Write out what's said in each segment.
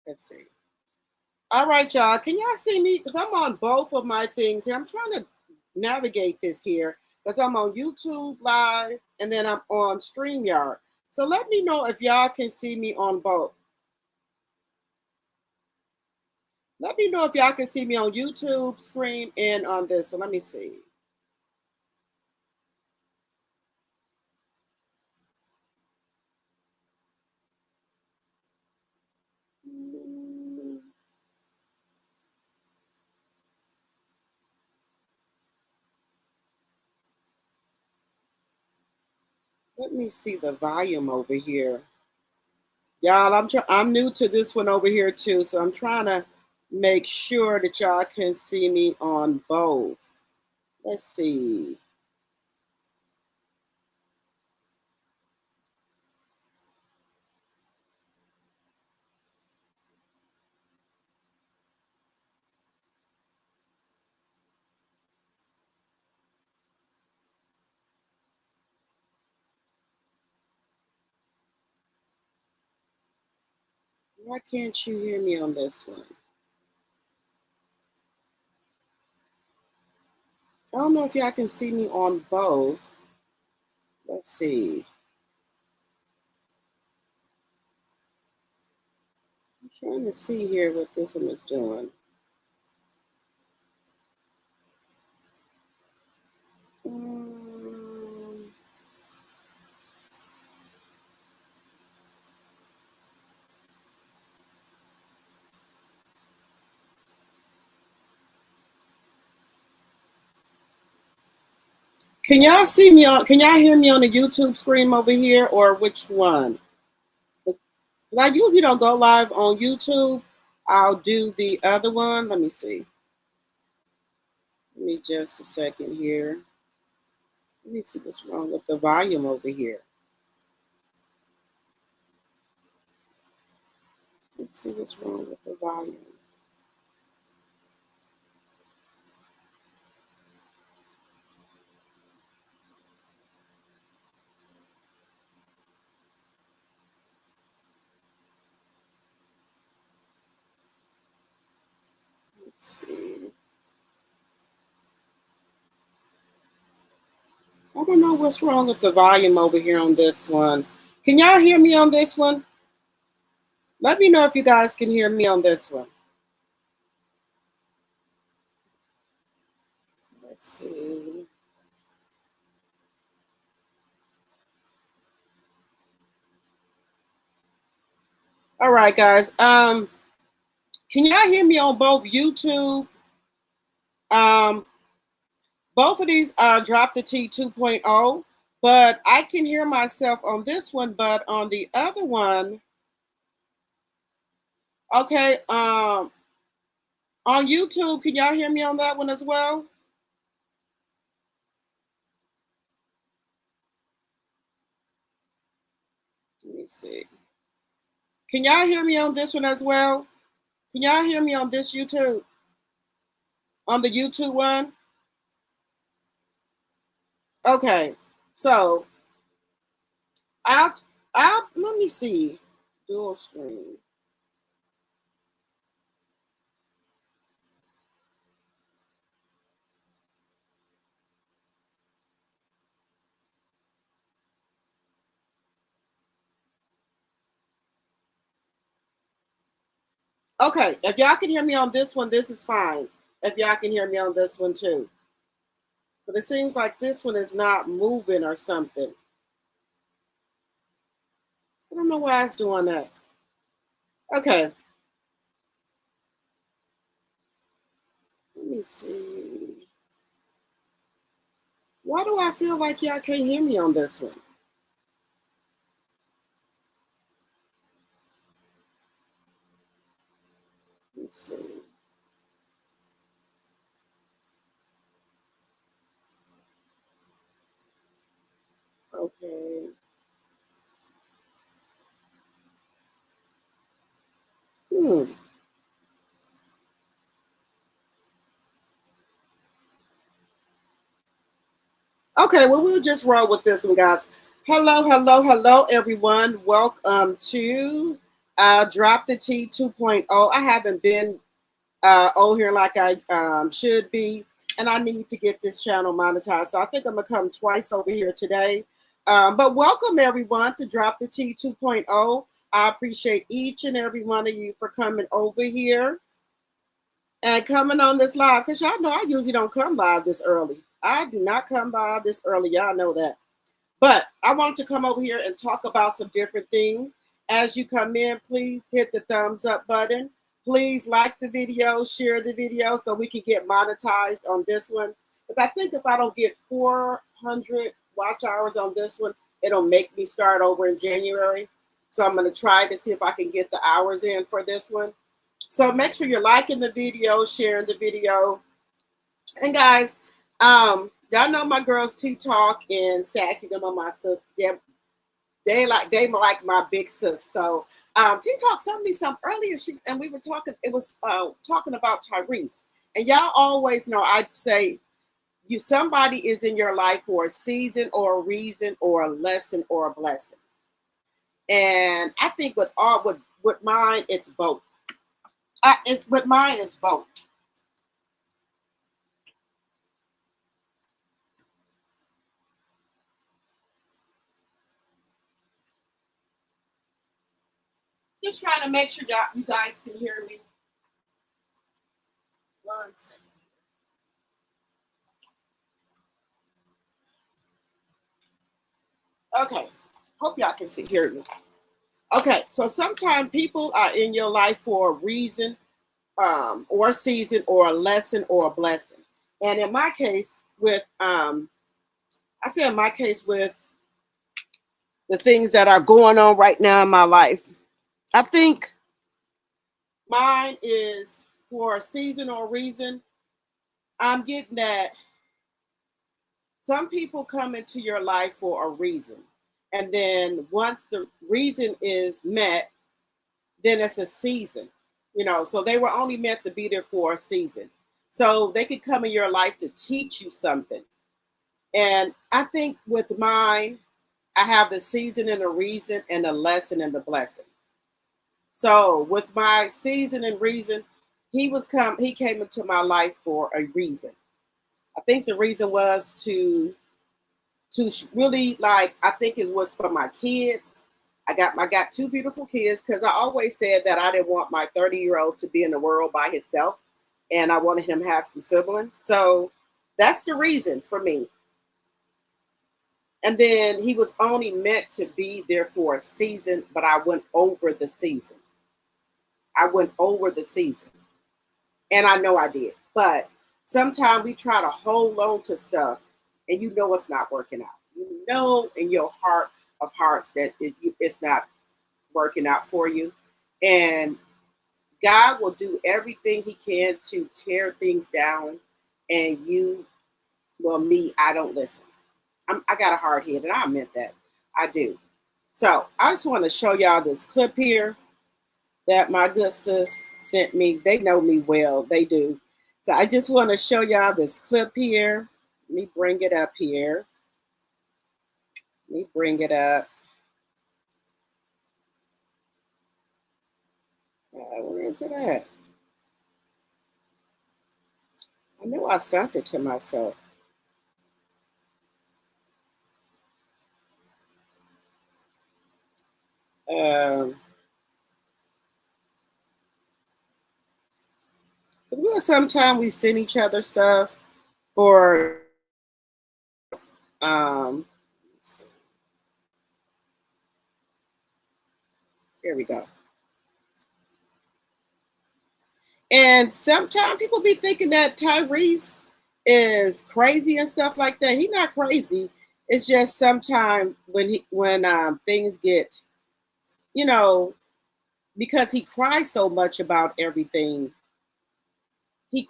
Let's see. All right, y'all. Can y'all see me? Because I'm on both of my things here. I'm trying to navigate this here because I'm on YouTube Live and then I'm on StreamYard. So let me know if y'all can see me on both. Let me know if y'all can see me on YouTube screen and on this. So let me see. Let me see the volume over here. Y'all, I'm new to this one over here too, so I'm trying to make sure that y'all can see me on both. Let's see. Why can't you hear me on this one? I don't know if y'all can see me on both. Let's see. I'm trying to see here what this one is doing. Um, can y'all see me on? Can y'all hear me on the YouTube screen over here, or which one? I usually don't go live on YouTube. I'll do the other one. Let me see. Give me just a second here. Let me see what's wrong with the volume over here. Let's see what's wrong with the volume. Let's see. I don't know what's wrong with the volume over here on this one. Can y'all hear me on this one? Let me know if you guys can hear me on this one. Let's see. All right, guys. Can y'all hear me on both YouTube? Um, Both of these are Drop the T 2.0, but I can hear myself on this one, but on the other one, okay, on YouTube, can y'all hear me on that one as well? Let me see. Can y'all hear me on this one as well? Can y'all hear me on this YouTube? On the YouTube one? Okay. So I'll let me see. Dual screen. Okay, if y'all can hear me on this one, this is fine. If y'all can hear me on this one too. But it seems like this one is not moving or something. I don't know why it's doing that. Okay. Let me see. Why do I feel like y'all can't hear me on this one? Let's see. Okay. Hmm. Okay, well, we'll just roll with this one, guys. Hello, hello, hello, everyone. Welcome to Drop the T 2.0. I haven't been on here like I should be, and I need to get this channel monetized. So I think I'm gonna come twice over here today. But welcome everyone to Drop the T 2.0. I appreciate each and every one of you for coming over here and coming on this live, because y'all know I usually don't come live this early. I do not come live this early. Y'all know that. But I wanted to come over here and talk about some different things. As you come in, please hit the thumbs up button. Please like the video, share the video so we can get monetized on this one. Because I think if I don't get 400 watch hours on this one, it'll make me start over in January. So I'm going to try to see if I can get the hours in for this one. So make sure you're liking the video, sharing the video. And guys, y'all know my girls T Talk and Sassy, them are my sisters. They like my big sis. So T Talk sent me some earlier, and we were talking. It was talking about Tyrese, and y'all always know I'd say somebody is in your life for a season or a reason or a lesson or a blessing. And I think with mine, it's both. With mine, it's both. Just trying to make sure you guys can hear me. One second. Okay. Hope y'all can hear me. Okay, so sometimes people are in your life for a reason, or a season, or a lesson, or a blessing. And in my case, with in my case with the things that are going on right now in my life, I think mine is for a season or a reason. I'm getting that some people come into your life for a reason. And then once the reason is met, then it's a season. So they were only meant to be there for a season. So they could come in your life to teach you something. And I think with mine, I have the season and the reason and the lesson and the blessing. So with my season and reason, he came into my life for a reason. I think the reason was to really, like, I think it was for my kids. I got two beautiful kids, because I always said that I didn't want my 30-year-old to be in the world by himself, and I wanted him to have some siblings. So that's the reason for me. And then he was only meant to be there for a season, but I went over the season. And I know I did. But sometimes we try to hold on to stuff, and it's not working out. You know in your heart of hearts that it's not working out for you. And God will do everything he can to tear things down. And I don't listen. I got a hard head, and I meant that. I do. So I just want to show y'all this clip here that my good sis sent me. They know me well. They do. So I just want to show y'all this clip here. Let me bring it up here. Where is it at? I know I sent it to myself. Sometimes we send each other stuff for here we go. And sometimes people be thinking that Tyrese is crazy and stuff like that. He's not crazy. It's just sometimes when things get, because he cries so much about everything. We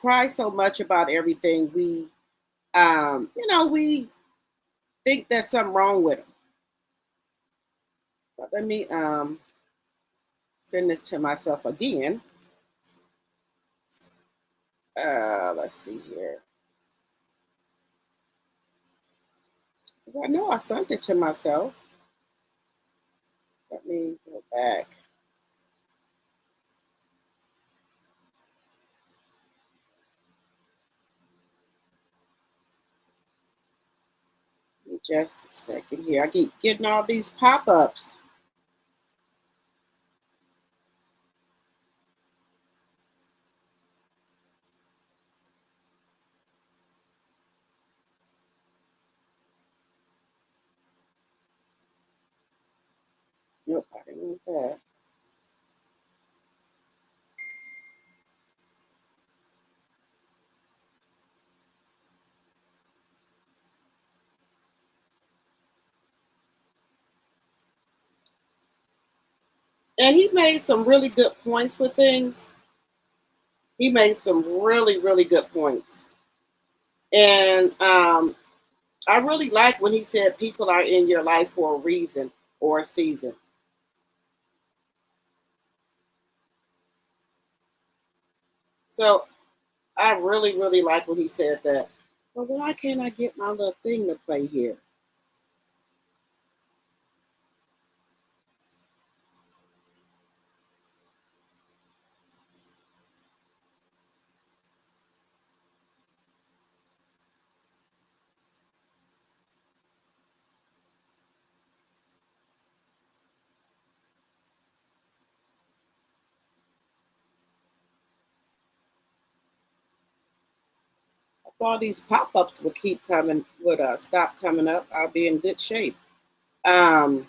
we think there's something wrong with him. But let me send this to myself again. Let's see here. I know I sent it to myself. Let me go back. Just a second here. I keep getting all these pop-ups. Nope, I didn't want that. And he made some really good points with things. He made some really, really good points. And I really like when he said people are in your life for a reason or a season. So I really, really like when he said that. But why can't I get my little thing to play here? If all these pop-ups would keep coming, would stop coming up, I'll be in good shape. Um,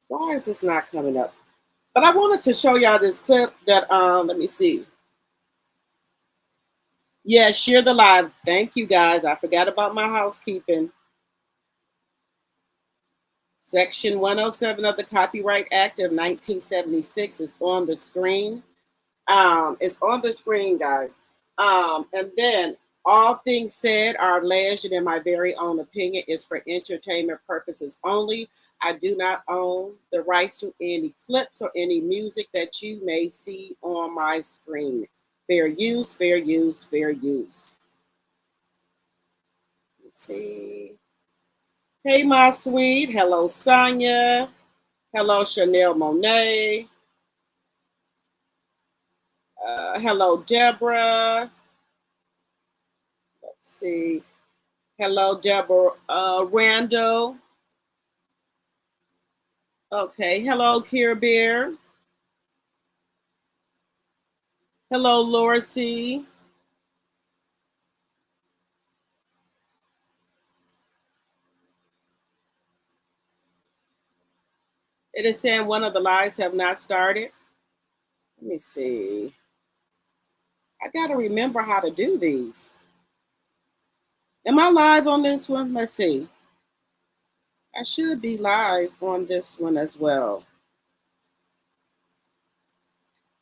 why is this not coming up? But I wanted to show y'all this clip that let me see. Yeah, share the live. Thank you guys. I forgot about my housekeeping. Section 107 of the Copyright Act of 1976 is on the screen. It's on the screen, guys. And then all things said are alleged and in my very own opinion is for entertainment purposes only. I do not own the rights to any clips or any music that you may see on my screen. Fair use, fair use, fair use. Let's see. Hey, my sweet. Hello, Sonia. Hello, Chanel Monet. Hello, Deborah. Let's see. Hello, Deborah Randall. Okay. Hello, Kier Beer. Hello, Laura C. It is saying one of the lives have not started. Let me see. I got to remember how to do these. Am I live on this one? Let's see. I should be live on this one as well.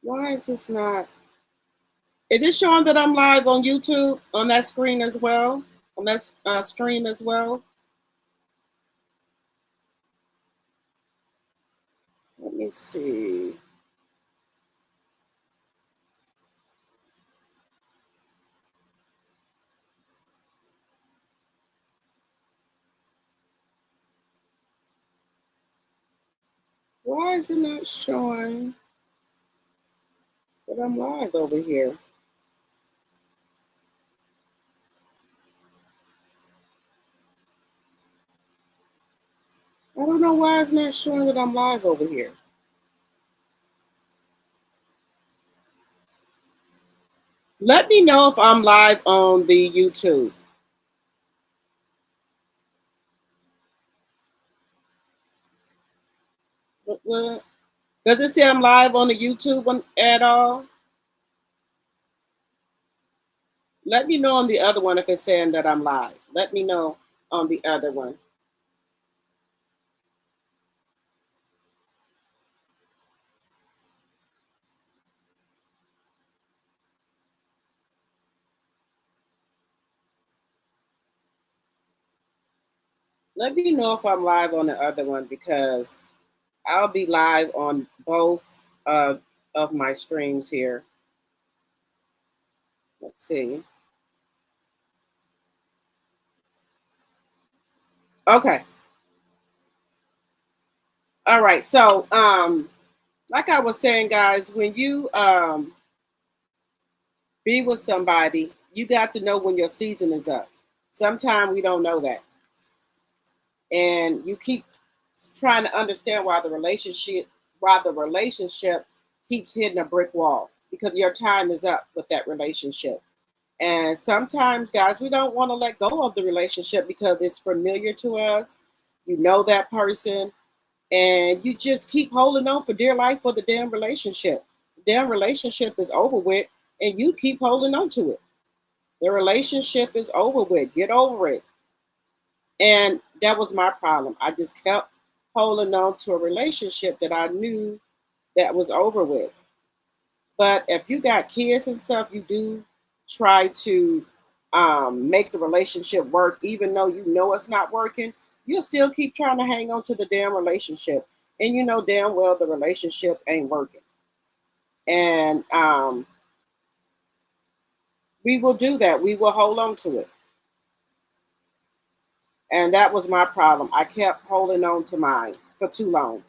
Why is this not? Is it showing that I'm live on YouTube on that screen as well? On that stream as well? Let me see. Why is it not showing that I'm live over here? I don't know why it's not showing that I'm live over here. Let me know if I'm live on the YouTube. Does it say I'm live on the YouTube one at all? Let me know on the other one if it's saying that I'm live. Let me know on the other one. Let me know if I'm live on the other one because I'll be live on both of my streams here. Let's see. Okay. All right. So like I was saying, guys, when you be with somebody, you got to know when your season is up. Sometimes we don't know that, and you keep trying to understand why the relationship keeps hitting a brick wall because your time is up with that relationship. And sometimes, guys, we don't want to let go of the relationship because it's familiar to us. You know that person, and you just keep holding on for dear life for the damn relationship. The damn relationship is over with, and you keep holding on to it. The relationship is over with. Get over it. And that was my problem. I just kept holding on to a relationship that I knew that was over with. But if you got kids and stuff, you do try to make the relationship work, even though you know it's not working. You'll still keep trying to hang on to the damn relationship, and you know damn well the relationship ain't working. And we will do that. We will hold on to it, and that was my problem. I kept holding on to mine for too long.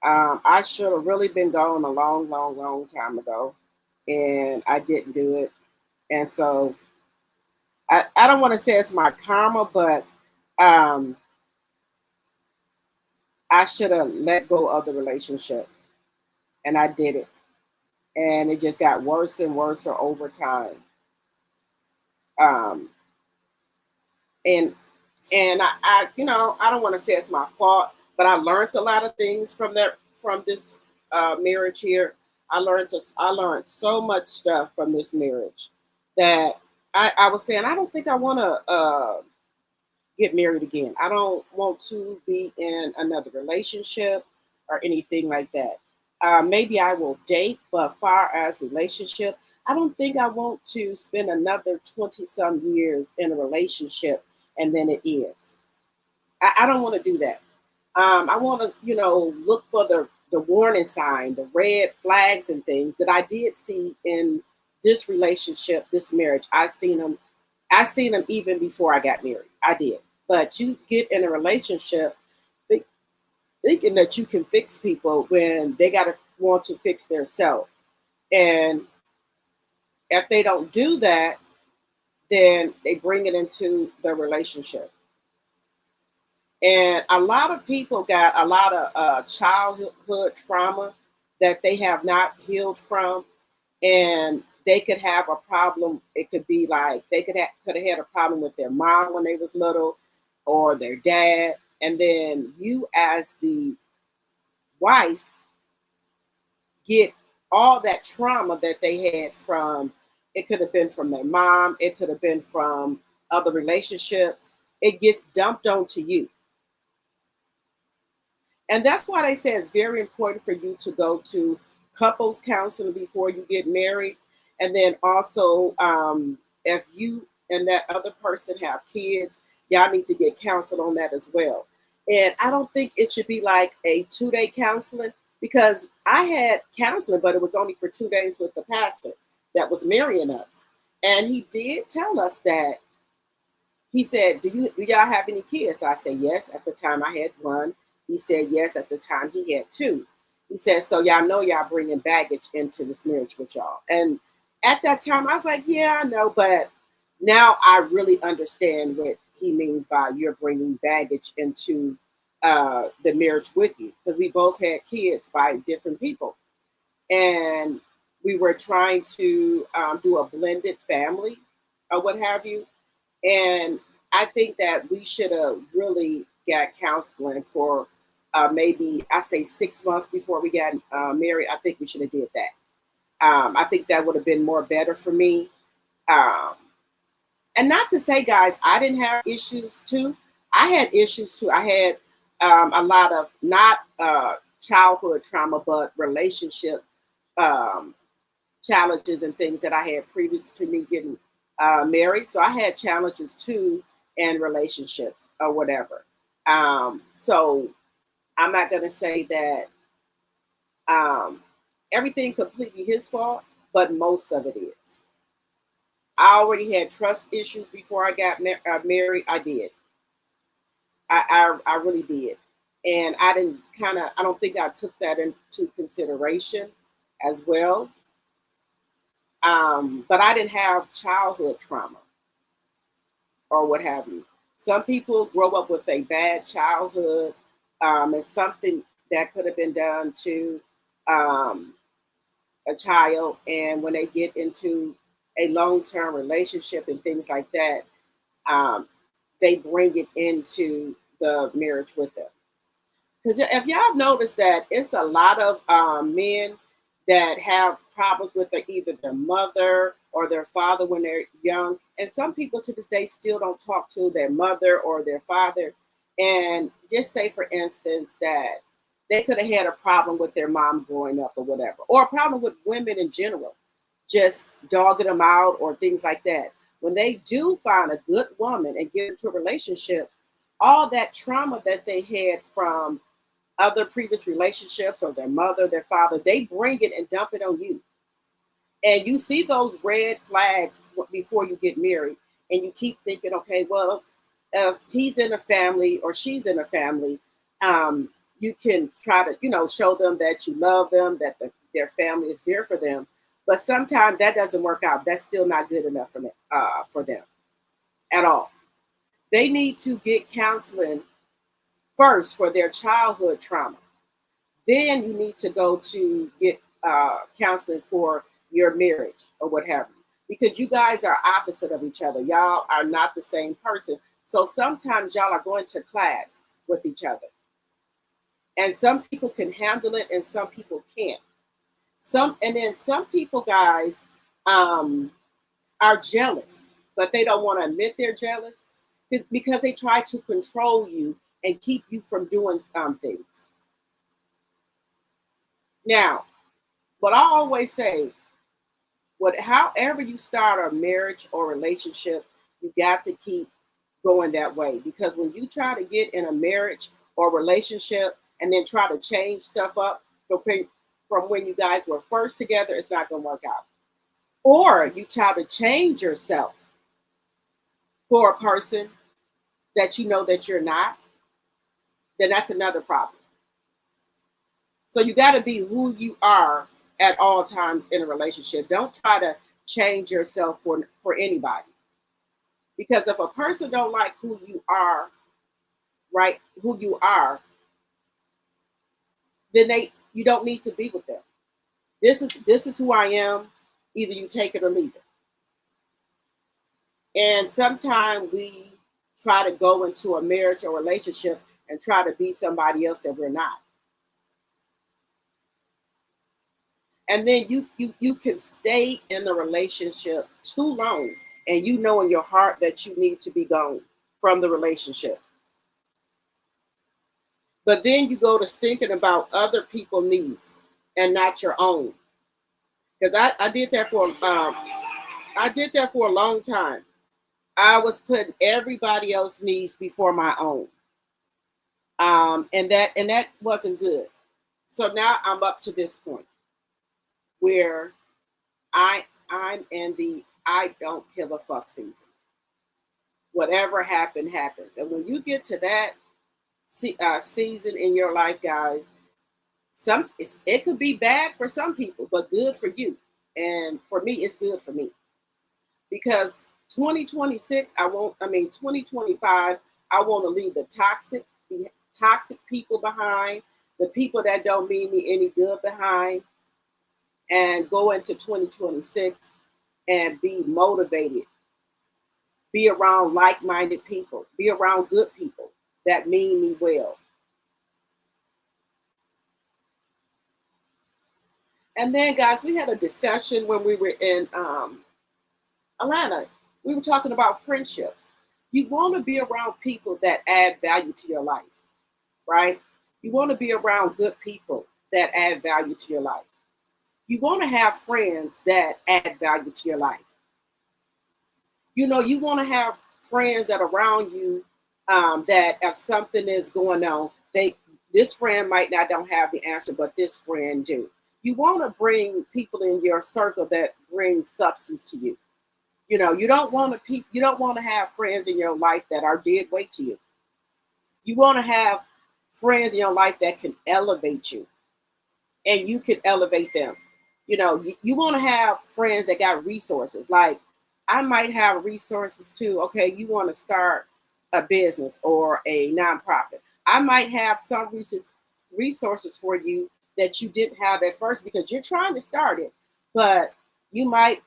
I should have really been gone a long, long, long time ago, and I didn't do it. And so I don't want to say it's my karma, but um, I should have let go of the relationship, and I did it, and it just got worse and worse over time. Um, and I don't want to say it's my fault, but I learned a lot of things from this marriage here. I learned so much stuff from this marriage that I was saying I don't think I want to get married again. I don't want to be in another relationship or anything like that. Maybe I will date, but far as relationship, I don't think I want to spend another 20 some years in a relationship and then it ends. I don't want to do that. I want to, look for the warning sign, the red flags and things that I did see in this relationship, this marriage. I seen them even before I got married. I did. But you get in a relationship think, thinking that you can fix people when they got to want to fix themselves. And if they don't do that, then they bring it into the relationship. And a lot of people got a lot of childhood trauma that they have not healed from, and they could have a problem. It could be like they could have had a problem with their mom when they was little, or their dad, and then you as the wife get all that trauma that they had from. It could have been from their mom. It could have been from other relationships. It gets dumped onto you. And that's why they say it's very important for you to go to couples counseling before you get married. And then also, if you and that other person have kids, y'all need to get counseled on that as well. And I don't think it should be like a 2 day counseling because I had counseling, but it was only for 2 days with the pastor that was marrying us. And he did tell us that he said, do y'all have any kids? So I said, yes. At the time I had one. He said, yes. At the time he had two. He said, so y'all know y'all bringing baggage into this marriage with y'all. And at that time I was like, yeah, I know. But now I really understand what he means by you're bringing baggage into the marriage with you. Because we both had kids by different people. And we were trying to do a blended family or what have you. And I think that we should have really got counseling for maybe I say 6 months before we got married. I think we should have did that. I think that would have been more better for me. Um, and not to say, guys, I didn't have issues too. I had issues too. I had a lot of not childhood trauma, but relationship um, challenges and things that I had previous to me getting married. So I had challenges too in relationships or whatever. So I'm not going to say that um, everything completely his fault, but most of it is. I already had trust issues before I got married. I did. I really did. And I don't think I took that into consideration as well. But I didn't have childhood trauma or what have you. Some people grow up with a bad childhood, and something that could have been done to um, a child. And when they get into a long term relationship and things like that, um, they bring it into the marriage with them. Because if y'all notice that it's a lot of men that have problems with either their mother or their father when they're young, and some people to this day still don't talk to their mother or their father. And just say, for instance, that they could have had a problem with their mom growing up or whatever, or a problem with women in general, just dogging them out or things like that. When they do find a good woman and get into a relationship, all that trauma that they had from other previous relationships or their mother, their father, they bring it and dump it on you. And you see those red flags before you get married, and you keep thinking, okay, well, if he's in a family or she's in a family, you can try to, show them that you love them, that their family is there for them. But sometimes that doesn't work out. That's still not good enough for them at all. They need to get counseling first for their childhood trauma. Then you need to go to get counseling for your marriage or what have you, because you guys are opposite of each other. Y'all are not the same person. So sometimes y'all are going to clash with each other. And some people can handle it and some people can't. And then some people, guys, are jealous, but they don't want to admit they're jealous because they try to control you and keep you from doing things. Now, what I always say, however you start a marriage or relationship, you got to keep going that way. Because when you try to get in a marriage or relationship and then try to change stuff up from when you guys were first together, it's not going to work out. Or you try to change yourself for a person that you know that you're not, then that's another problem. So you got to be who you are at all times in a relationship. Don't try to change yourself for anybody. Because if a person don't like who you are, right, who you are, then you don't need to be with them. This is who I am. Either you take it or leave it. And sometimes we try to go into a marriage or relationship and try to be somebody else that we're not. And then you can stay in the relationship too long, and you know in your heart that you need to be gone from the relationship. But then you go to thinking about other people's needs and not your own. Because I did that for a long time. I was putting everybody else's needs before my own. And that wasn't good. So now I'm up to this point where I'm in the I don't give a fuck season. Whatever happened, happens. And when you get to that season in your life, guys, it could be bad for some people, but good for you. And for me, it's good for me. Because 2025, I want to leave the toxic people behind, the people that don't mean me any good behind, and go into 2026 and be motivated. Be around like-minded people. Be around good people that mean me well. And then, guys, we had a discussion when we were in Atlanta. We were talking about friendships. You want to be around people that add value to your life, right? You want to be around good people that add value to your life. You want to have friends that add value to your life. You want to have friends that are around you that if something is going on, this friend might not don't have the answer, but this friend do. You want to bring people in your circle that bring substance to you. You don't want to have friends in your life that are dead weight to you. You want to have friends in your life that can elevate you and you can elevate them. You want to have friends that got resources. Like I might have resources too. Okay, you want to start a business or a nonprofit. I might have some resources for you that you didn't have at first because you're trying to start it, but you might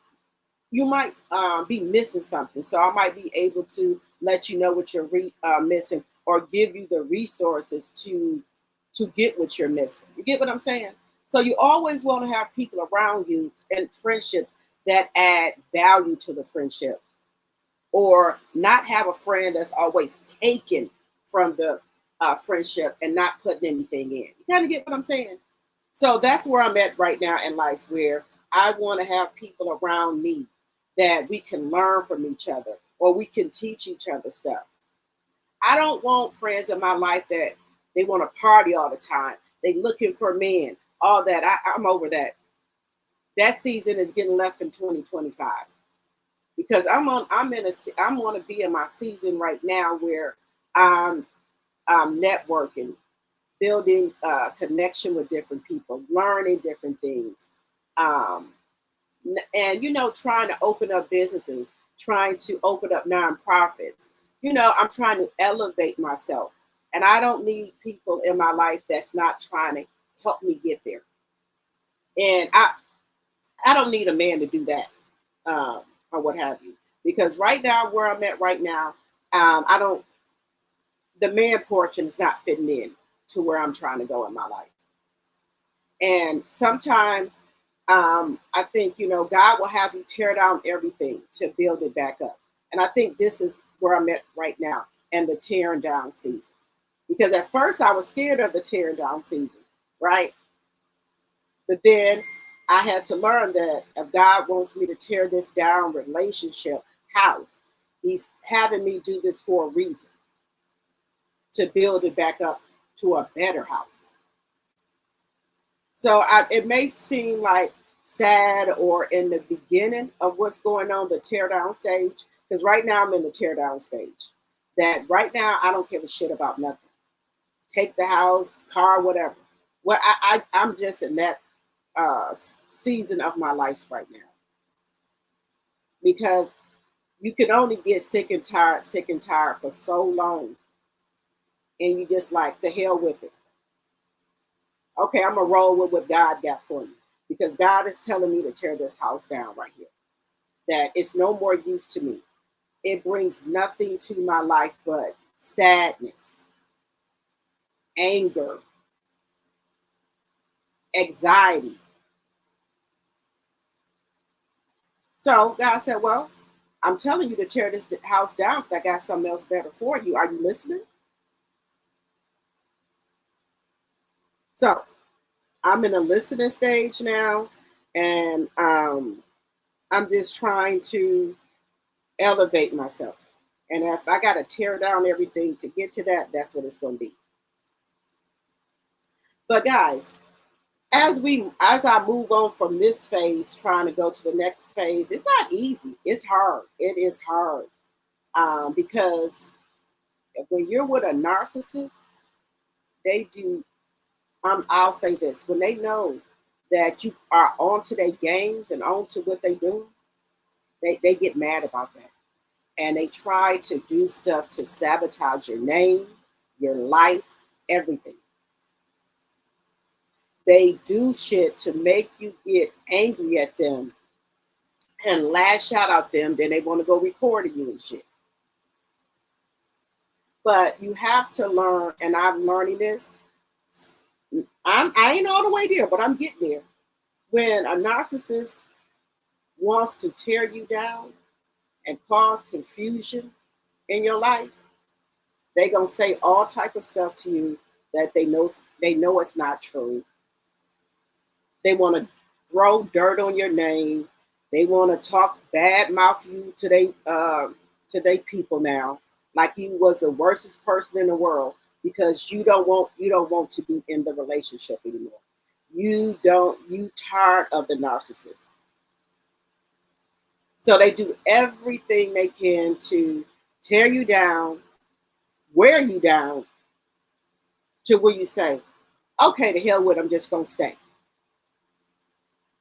be missing something. So I might be able to let you know what you're missing or give you the resources to get what you're missing. You get what I'm saying? So you always want to have people around you and friendships that add value to the friendship, or not have a friend that's always taken from the friendship and not putting anything in. You kind of get what I'm saying? So that's where I'm at right now in life, where I want to have people around me that we can learn from each other or we can teach each other stuff. I don't want friends in my life that they want to party all the time. They looking for men, all that. I'm over that. That season is getting left in 2025 because I'm want to be in my season right now where I'm networking, building connection with different people, learning different things, and trying to open up businesses, trying to open up nonprofits. I'm trying to elevate myself, and I don't need people in my life that's not trying to help me get there. And I don't need a man to do that, or what have you, because right now where I'm at right now, I don't. The man portion is not fitting in to where I'm trying to go in my life. And sometimes I think, God will have you tear down everything to build it back up. And I think this is where I'm at right now and the tearing down season. Because at first I was scared of the tearing down season, right? But then I had to learn that if God wants me to tear this down relationship house, He's having me do this for a reason, to build it back up to a better house. So it may seem like sad or in the beginning of what's going on, the tear down stage, because right now I'm in the tear down stage. That right now I don't give a shit about nothing. Take the house, car, whatever. Well, I'm just in that season of my life right now, because you can only get sick and tired for so long, and you just like, the hell with it. Okay, I'm gonna roll with what God got for me, because God is telling me to tear this house down right here. That it's no more use to me. It brings nothing to my life but sadness, anger, anxiety. So God said, well, I'm telling you to tear this house down because I got something else better for you. Are you listening? So I'm in a listening stage now, and I'm just trying to elevate myself. And if I got to tear down everything to get to that, that's what it's going to be. But guys, as I move on from this phase, trying to go to the next phase, it's not easy. It's hard. It is hard, because when you're with a narcissist, they do. I'll say this: when they know that you are onto their games and onto what they do, they get mad about that, and they try to do stuff to sabotage your name, your life, everything. They do shit to make you get angry at them and lash out at them. Then they want to go recording you and shit. But you have to learn, and I'm learning this. I ain't all the way there, but I'm getting there. When a narcissist wants to tear you down and cause confusion in your life, they gonna say all type of stuff to you that they know it's not true. They want to throw dirt on your name. They want to talk bad mouth you to they people now, like you was the worstest person in the world, because you don't want to be in the relationship anymore. You tired of the narcissist. So they do everything they can to tear you down, wear you down, to where you say, okay, to hell with it, I'm just going to stay.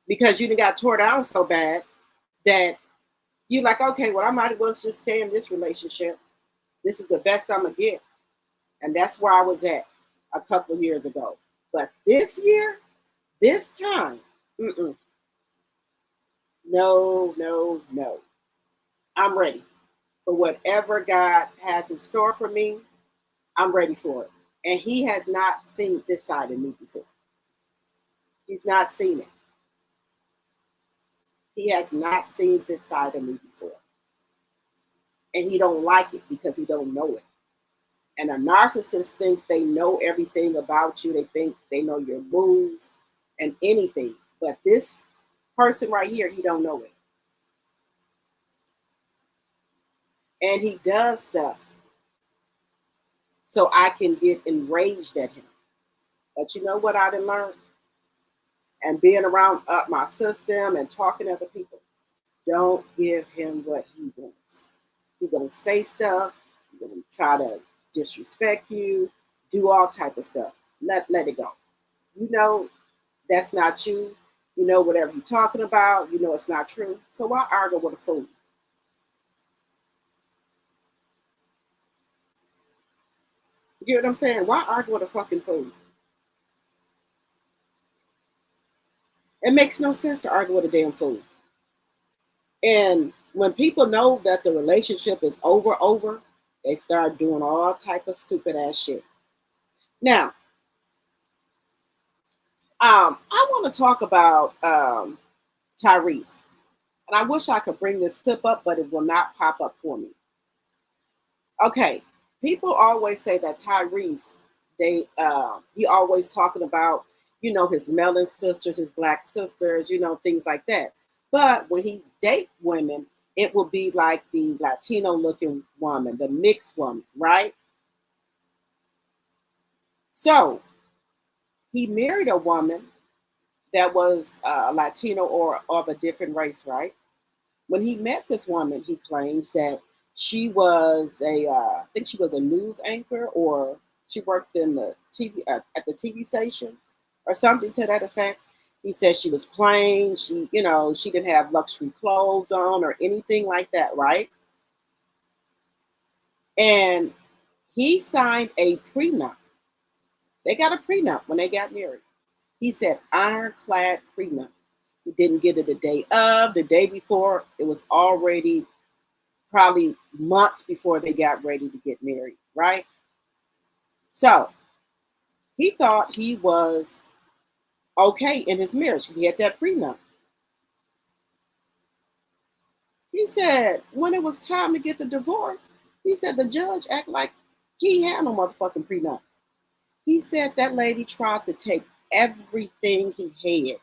Because you done got tore down so bad that you're like, okay, well, I might as well just stay in this relationship. This is the best I'm going to get. And that's where I was at a couple of years ago. But this year, this time, no, no, no. I'm ready for whatever God has in store for me. I'm ready for it. And he has not seen this side of me before. He's not seen it. He has not seen this side of me before. And he don't like it because he don't know it. And a narcissist thinks they know everything about you. They think they know your moves and anything. But this person right here, he don't know it. And he does stuff so I can get enraged at him. But you know what I done learned? And being around my system and talking to other people, don't give him what he wants. He's going to say stuff. He's going to try to disrespect you, do all type of stuff. Let it go. You know that's not you. You know whatever you're talking about. You know it's not true. So why argue with a fool? You get what I'm saying? Why argue with a fucking fool? It makes no sense to argue with a damn fool. And when people know that the relationship is over, they start doing all type of stupid ass shit. Now, I want to talk about Tyrese. And I wish I could bring this clip up, but it will not pop up for me. Okay, people always say that Tyrese, he always talking about, you know, his melon sisters, his black sisters, you know, things like that. But when he date women, it will be like the Latino looking woman, the mixed woman, right? So he married a woman that was Latino or of a different race, right? When he met this woman, he claims that she was I think she was a news anchor, or she worked in the TV at the TV station or something to that effect. He said she was plain. She, you know, she didn't have luxury clothes on or anything like that, right? And he signed a prenup. They got a prenup when they got married. He said ironclad prenup. He didn't get it the day before. It was already probably months before they got ready to get married, right? So he thought he was okay in his marriage. He had that prenup. He said when it was time to get the divorce, he said the judge acted like he had no motherfucking prenup. He said that lady tried to take everything he had.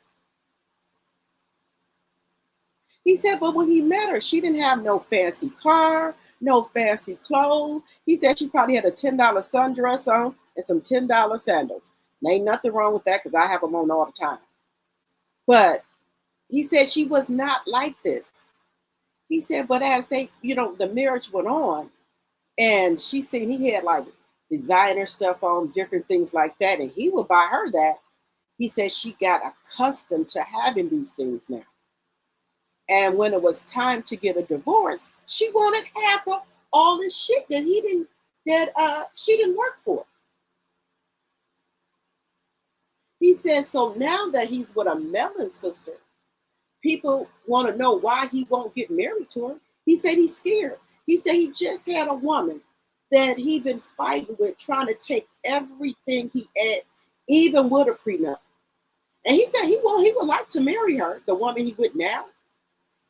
He said, but when he met her, she didn't have no fancy car, no fancy clothes. He said she probably had a $10 sundress on and some $10 sandals. And ain't nothing wrong with that because I have them on all the time. But he said she was not like this. He said, but as they, you know, the marriage went on, and she seen he had like designer stuff on, different things like that, and he would buy her that. He said she got accustomed to having these things now. And when it was time to get a divorce, she wanted half of all this shit that she didn't work for. He said, so now that he's with a melon sister, people want to know why he won't get married to her. He said he's scared. He said he just had a woman that he'd been fighting with, trying to take everything he had, even with a prenup. And he said he would like to marry her, the woman he with now.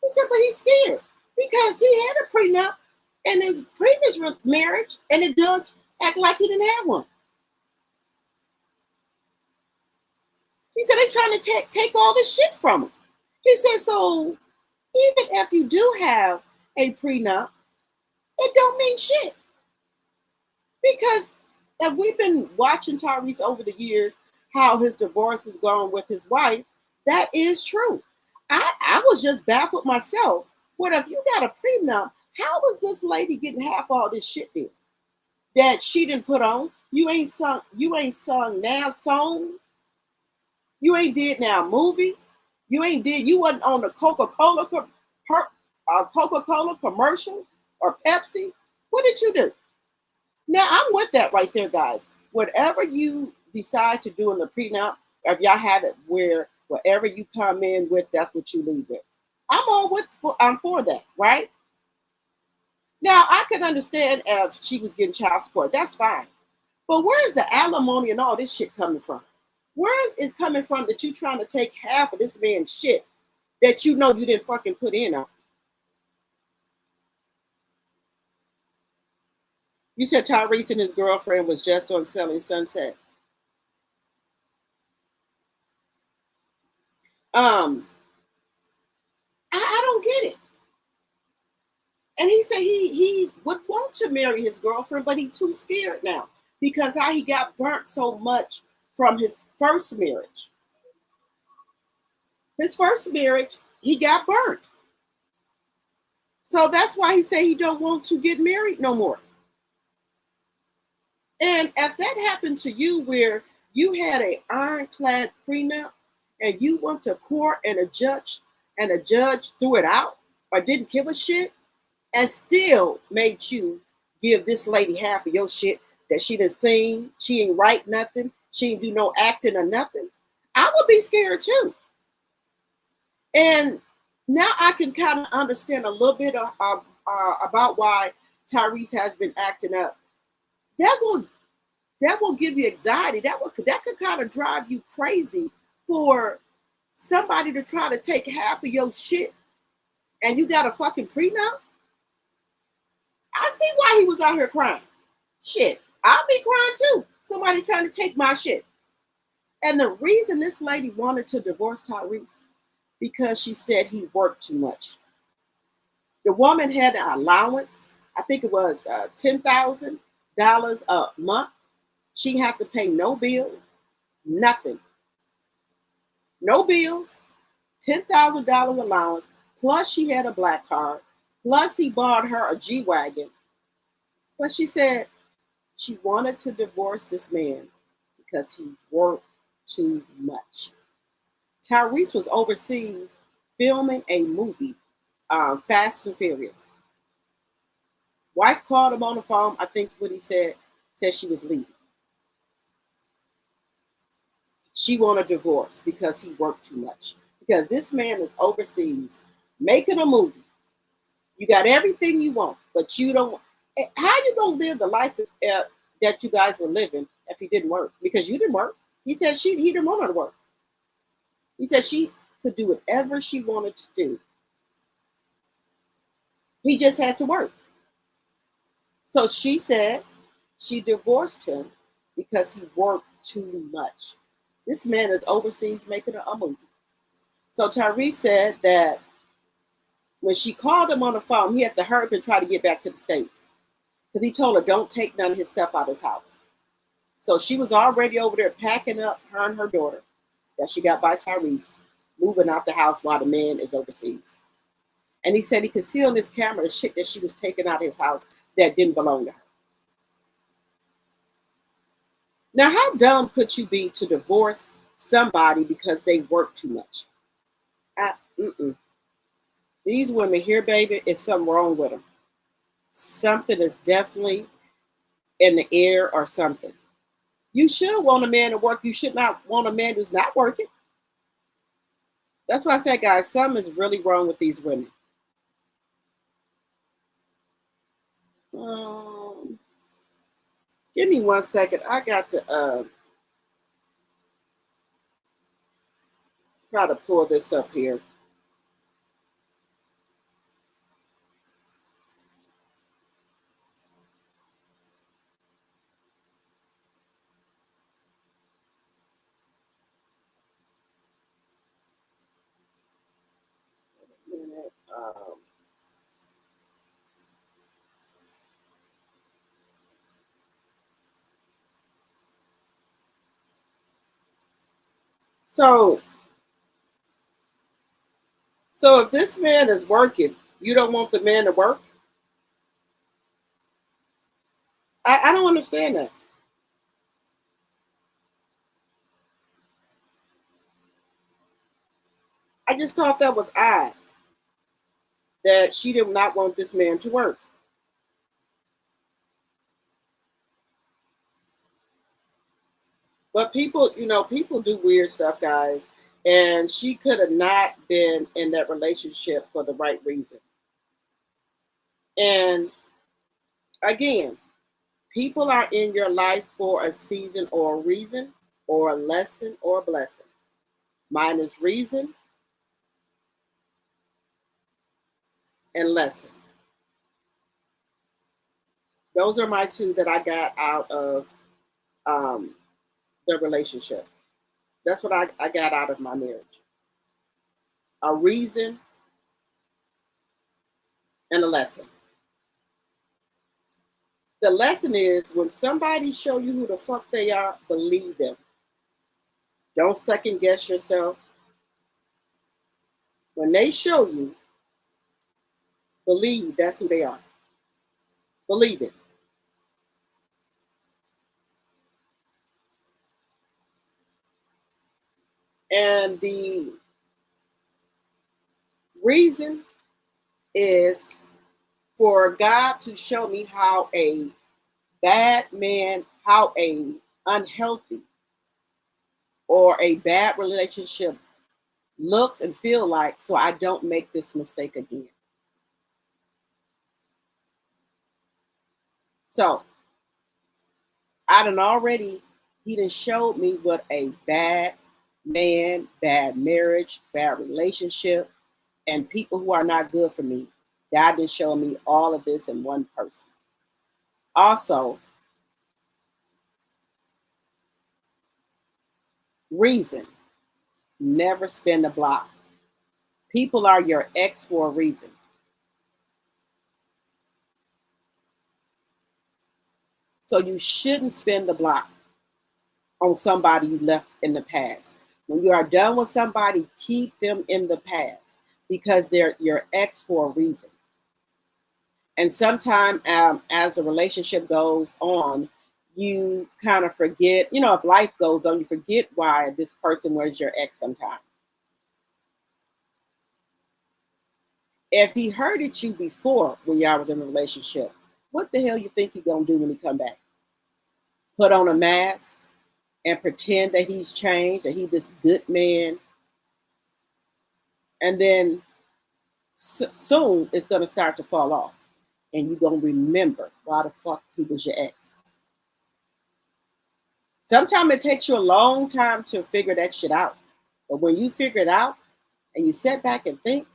He said, but he's scared because he had a prenup in his previous marriage, and the judge acted like he didn't have one. He said they're trying to take all this shit from him. He said, so even if you do have a prenup, it don't mean shit. Because if we've been watching Tyrese over the years, how his divorce is going with his wife, that is true. I was just baffled myself. What if you got a prenup? How was this lady getting half all this shit there that she didn't put on? You ain't sung now song. You ain't did now movie. You wasn't on the Coca-Cola commercial or Pepsi. What did you do? Now I'm with that right there, guys. Whatever you decide to do in the prenup, or if y'all have it where whatever you come in with, that's what you leave with. I'm for that, right? Now I can understand if she was getting child support, that's fine. But where is the alimony and all this shit coming from? Where is it coming from that you trying to take half of this man's shit that you know you didn't fucking put in on? You said Tyrese and his girlfriend was just on Selling Sunset. Um, I don't get it. And he said he would want to marry his girlfriend, but he's too scared now because how he got burnt so much from his first marriage. His first marriage, he got burnt. So that's why he said he don't want to get married no more. And if that happened to you where you had an ironclad prenup and you went to court and a judge threw it out or didn't give a shit and still made you give this lady half of your shit that she done seen, she ain't write nothing, she ain't do no acting or nothing, I would be scared too. And now I can kind of understand a little bit about why Tyrese has been acting up. That will give you anxiety. That could kind of drive you crazy for somebody to try to take half of your shit and you got a fucking prenup. I see why he was out here crying. Shit, I'll be crying too. Somebody trying to take my shit. And the reason this lady wanted to divorce Tyrese because she said he worked too much. The woman had an allowance. I think it was $10,000 a month. She didn't have to pay no bills, nothing. No bills, $10,000 allowance, plus she had a black card, plus he bought her a G-Wagon. But she said she wanted to divorce this man because he worked too much. Tyrese was overseas filming a movie, Fast and Furious. Wife called him on the phone. I think what he said she was leaving. She wanted a divorce because he worked too much. Because this man is overseas making a movie. You got everything you want, but you don't. How you gonna live the life that you guys were living if he didn't work? Because you didn't work. He said he didn't want her to work. He said she could do whatever she wanted to do. He just had to work. So she said she divorced him because he worked too much. This man is overseas making a movie. So Tyrese said that when she called him on the phone, he had to hurry up and try to get back to the States. Because he told her, don't take none of his stuff out of his house. So she was already over there packing up her and her daughter that she got by Tyrese, moving out the house while the man is overseas. And he said he could see on his camera the shit that she was taking out of his house that didn't belong to her. Now, how dumb could you be to divorce somebody because they work too much? These women here, baby, is something wrong with them. Something is definitely in the air or something. You should want a man to work. You should not want a man who's not working. That's why I said, guys, something is really wrong with these women. Give me 1 second. I got to try to pull this up here. So if this man is working, you don't want the man to work? I don't understand that. I just thought that was odd that she did not want this man to work. But people, people do weird stuff, guys. And she could have not been in that relationship for the right reason. And again, people are in your life for a season or a reason, or a lesson or a blessing. Mine is reason and lesson. Those are my two that I got out of um, the relationship. That's what I got out of my marriage. A reason and a lesson. The lesson is when somebody show you who the fuck they are, believe them. Don't second guess yourself. When they show you, believe that's who they are. Believe it. And the reason is for God to show me how a bad man, how a unhealthy or a bad relationship looks and feel like, so I don't make this mistake again. So I done already, he done showed me what a bad man, bad marriage, bad relationship, and people who are not good for me. God done showed me all of this in one person. Also, reason, never spin the block. People are your ex for a reason. So you shouldn't spin the block on somebody you left in the past. When you are done with somebody, keep them in the past because they're your ex for a reason. And sometimes as the relationship goes on, you kind of forget, if life goes on, you forget why this person was your ex sometime. If he hurted you before when y'all was in a relationship, what the hell you think he gonna do when he come back? Put on a mask and pretend that he's changed, that he's this good man, and then soon it's gonna start to fall off, and you're gonna remember why the fuck he was your ex. Sometimes it takes you a long time to figure that shit out, but when you figure it out and you sit back and think,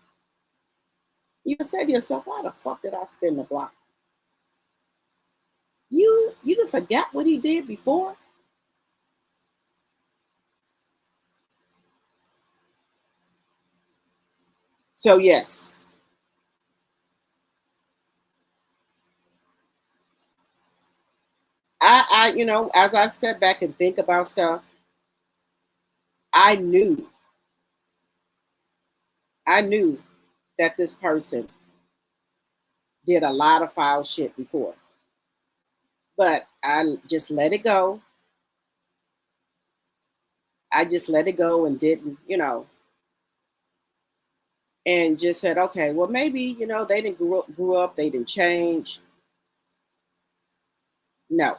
you can say to yourself, "Why the fuck did I spin the block?" You didn't forget what he did before. So yes, as I step back and think about stuff, I knew, I knew that this person did a lot of foul shit before, but I just let it go. I just let it go and didn't, and just said, okay, well maybe they didn't grew up, they didn't change. No,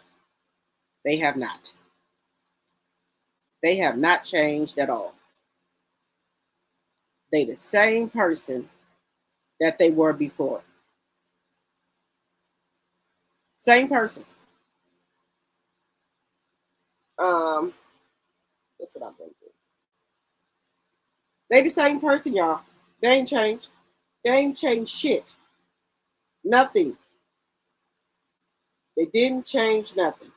they have not. They have not changed at all. They the same person that they were before. Same person. Um, that's what I'm going to do. They the same person, y'all. They ain't changed. They ain't changed shit. Nothing. They didn't change nothing.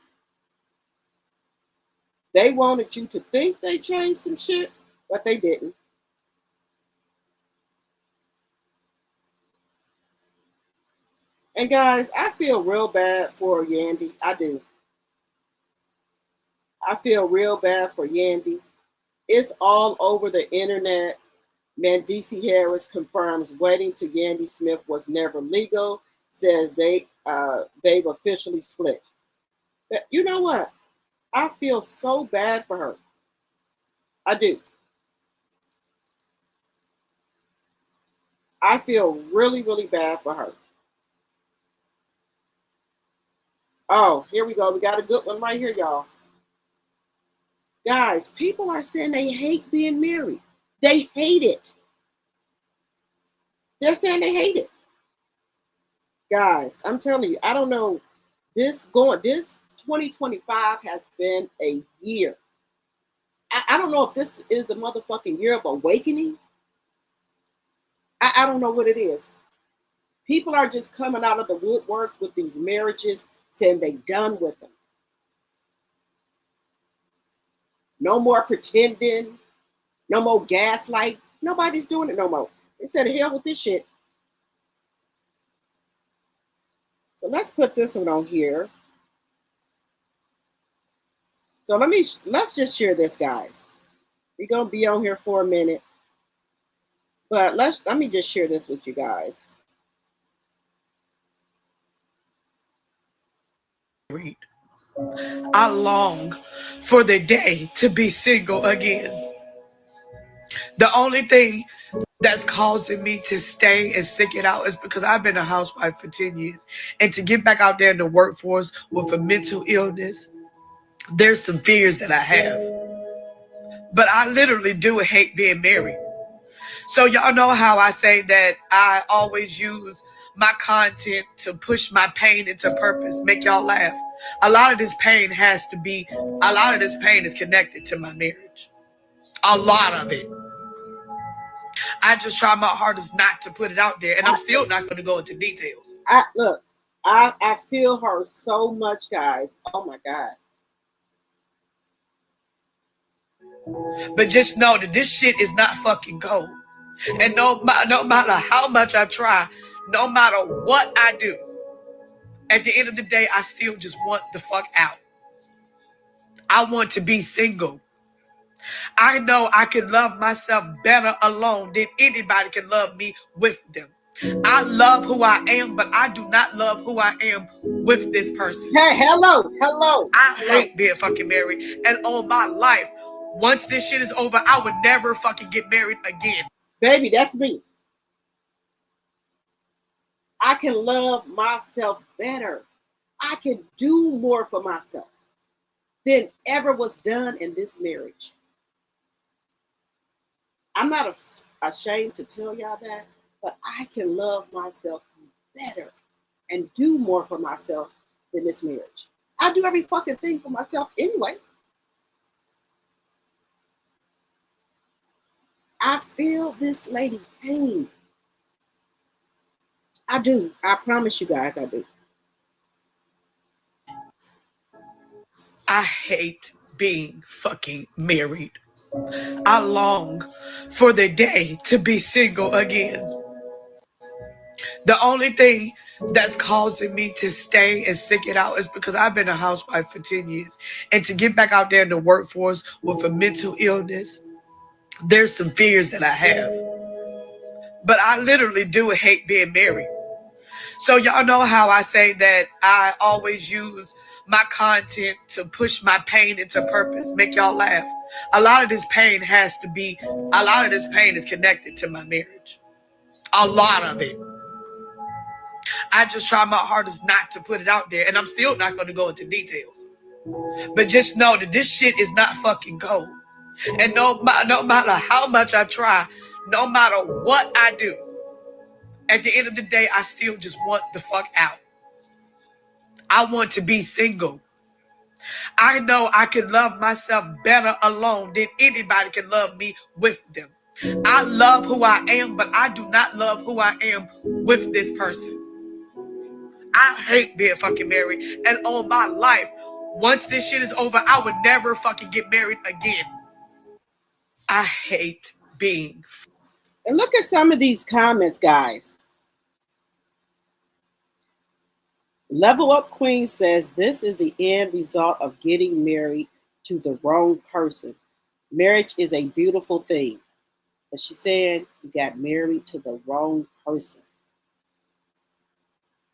They wanted you to think they changed some shit, but they didn't. And guys, I feel real bad for Yandy. I do. I feel real bad for Yandy. It's all over the internet. Mendici Harris confirms wedding to Yandy Smith was never legal. Says they've officially split. But you know what? I feel so bad for her. I do. I feel really, really bad for her. Oh, here we go. We got a good one right here, y'all. Guys, people are saying they hate being married. They hate it. They're saying they hate it. Guys, I'm telling you, I don't know. This 2025 has been a year. I don't know if this is the motherfucking year of awakening. I don't know what it is. People are just coming out of the woodworks with these marriages, saying they done with them. No more pretending. No more gaslight. Nobody's doing it no more. They said, hell with this shit. So let's put this one on here. So let's just share this, guys. We're gonna be on here for a minute, but let me just share this with you guys. I long for the day to be single again. The only thing that's causing me to stay and stick it out is because I've been a housewife for 10 years. And to get back out there in the workforce with a mental illness, there's some fears that I have. But I literally do hate being married. So y'all know how I say that I always use my content to push my pain into purpose, make y'all laugh. A lot of this pain is connected to my marriage. A lot of it. I just try my hardest not to put it out there, and I'm still not going to go into details. I feel her so much, guys. Oh my God. But just know that this shit is not fucking gold. And no matter how much I try, no matter what I do, at the end of the day, I still just want the fuck out. I want to be single. I know I can love myself better alone than anybody can love me with them. I love who I am, but I do not love who I am with this person. Hey, hello. I hate being fucking married. And on my life, once this shit is over, I would never fucking get married again. Baby, that's me. I can love myself better. I can do more for myself than ever was done in this marriage. I'm not ashamed to tell y'all that, but I can love myself better and do more for myself than this marriage. I do every fucking thing for myself anyway. I feel this lady pain. I do. I promise you guys I do. I hate being fucking married. I long for the day to be single again. The only thing that's causing me to stay and stick it out is because I've been a housewife for 10 years. And to get back out there in the workforce with a mental illness, there's some fears that I have. But I literally do hate being married. So y'all know how I say that I always use my content to push my pain into purpose, make y'all laugh. A lot of this pain is connected to my marriage. A lot of it. I just try my hardest not to put it out there, and I'm still not going to go into details. But just know that this shit is not fucking gold. And no matter how much I try, no matter what I do, at the end of the day, I still just want the fuck out. I want to be single. I know I can love myself better alone than anybody can love me with them. I love who I am, but I do not love who I am with this person. I hate being fucking married. And on my life, once this shit is over, I would never fucking get married again. I hate being. And look at some of these comments, guys. Level Up Queen says, this is the end result of getting married to the wrong person. Marriage is a beautiful thing. But she's saying you got married to the wrong person.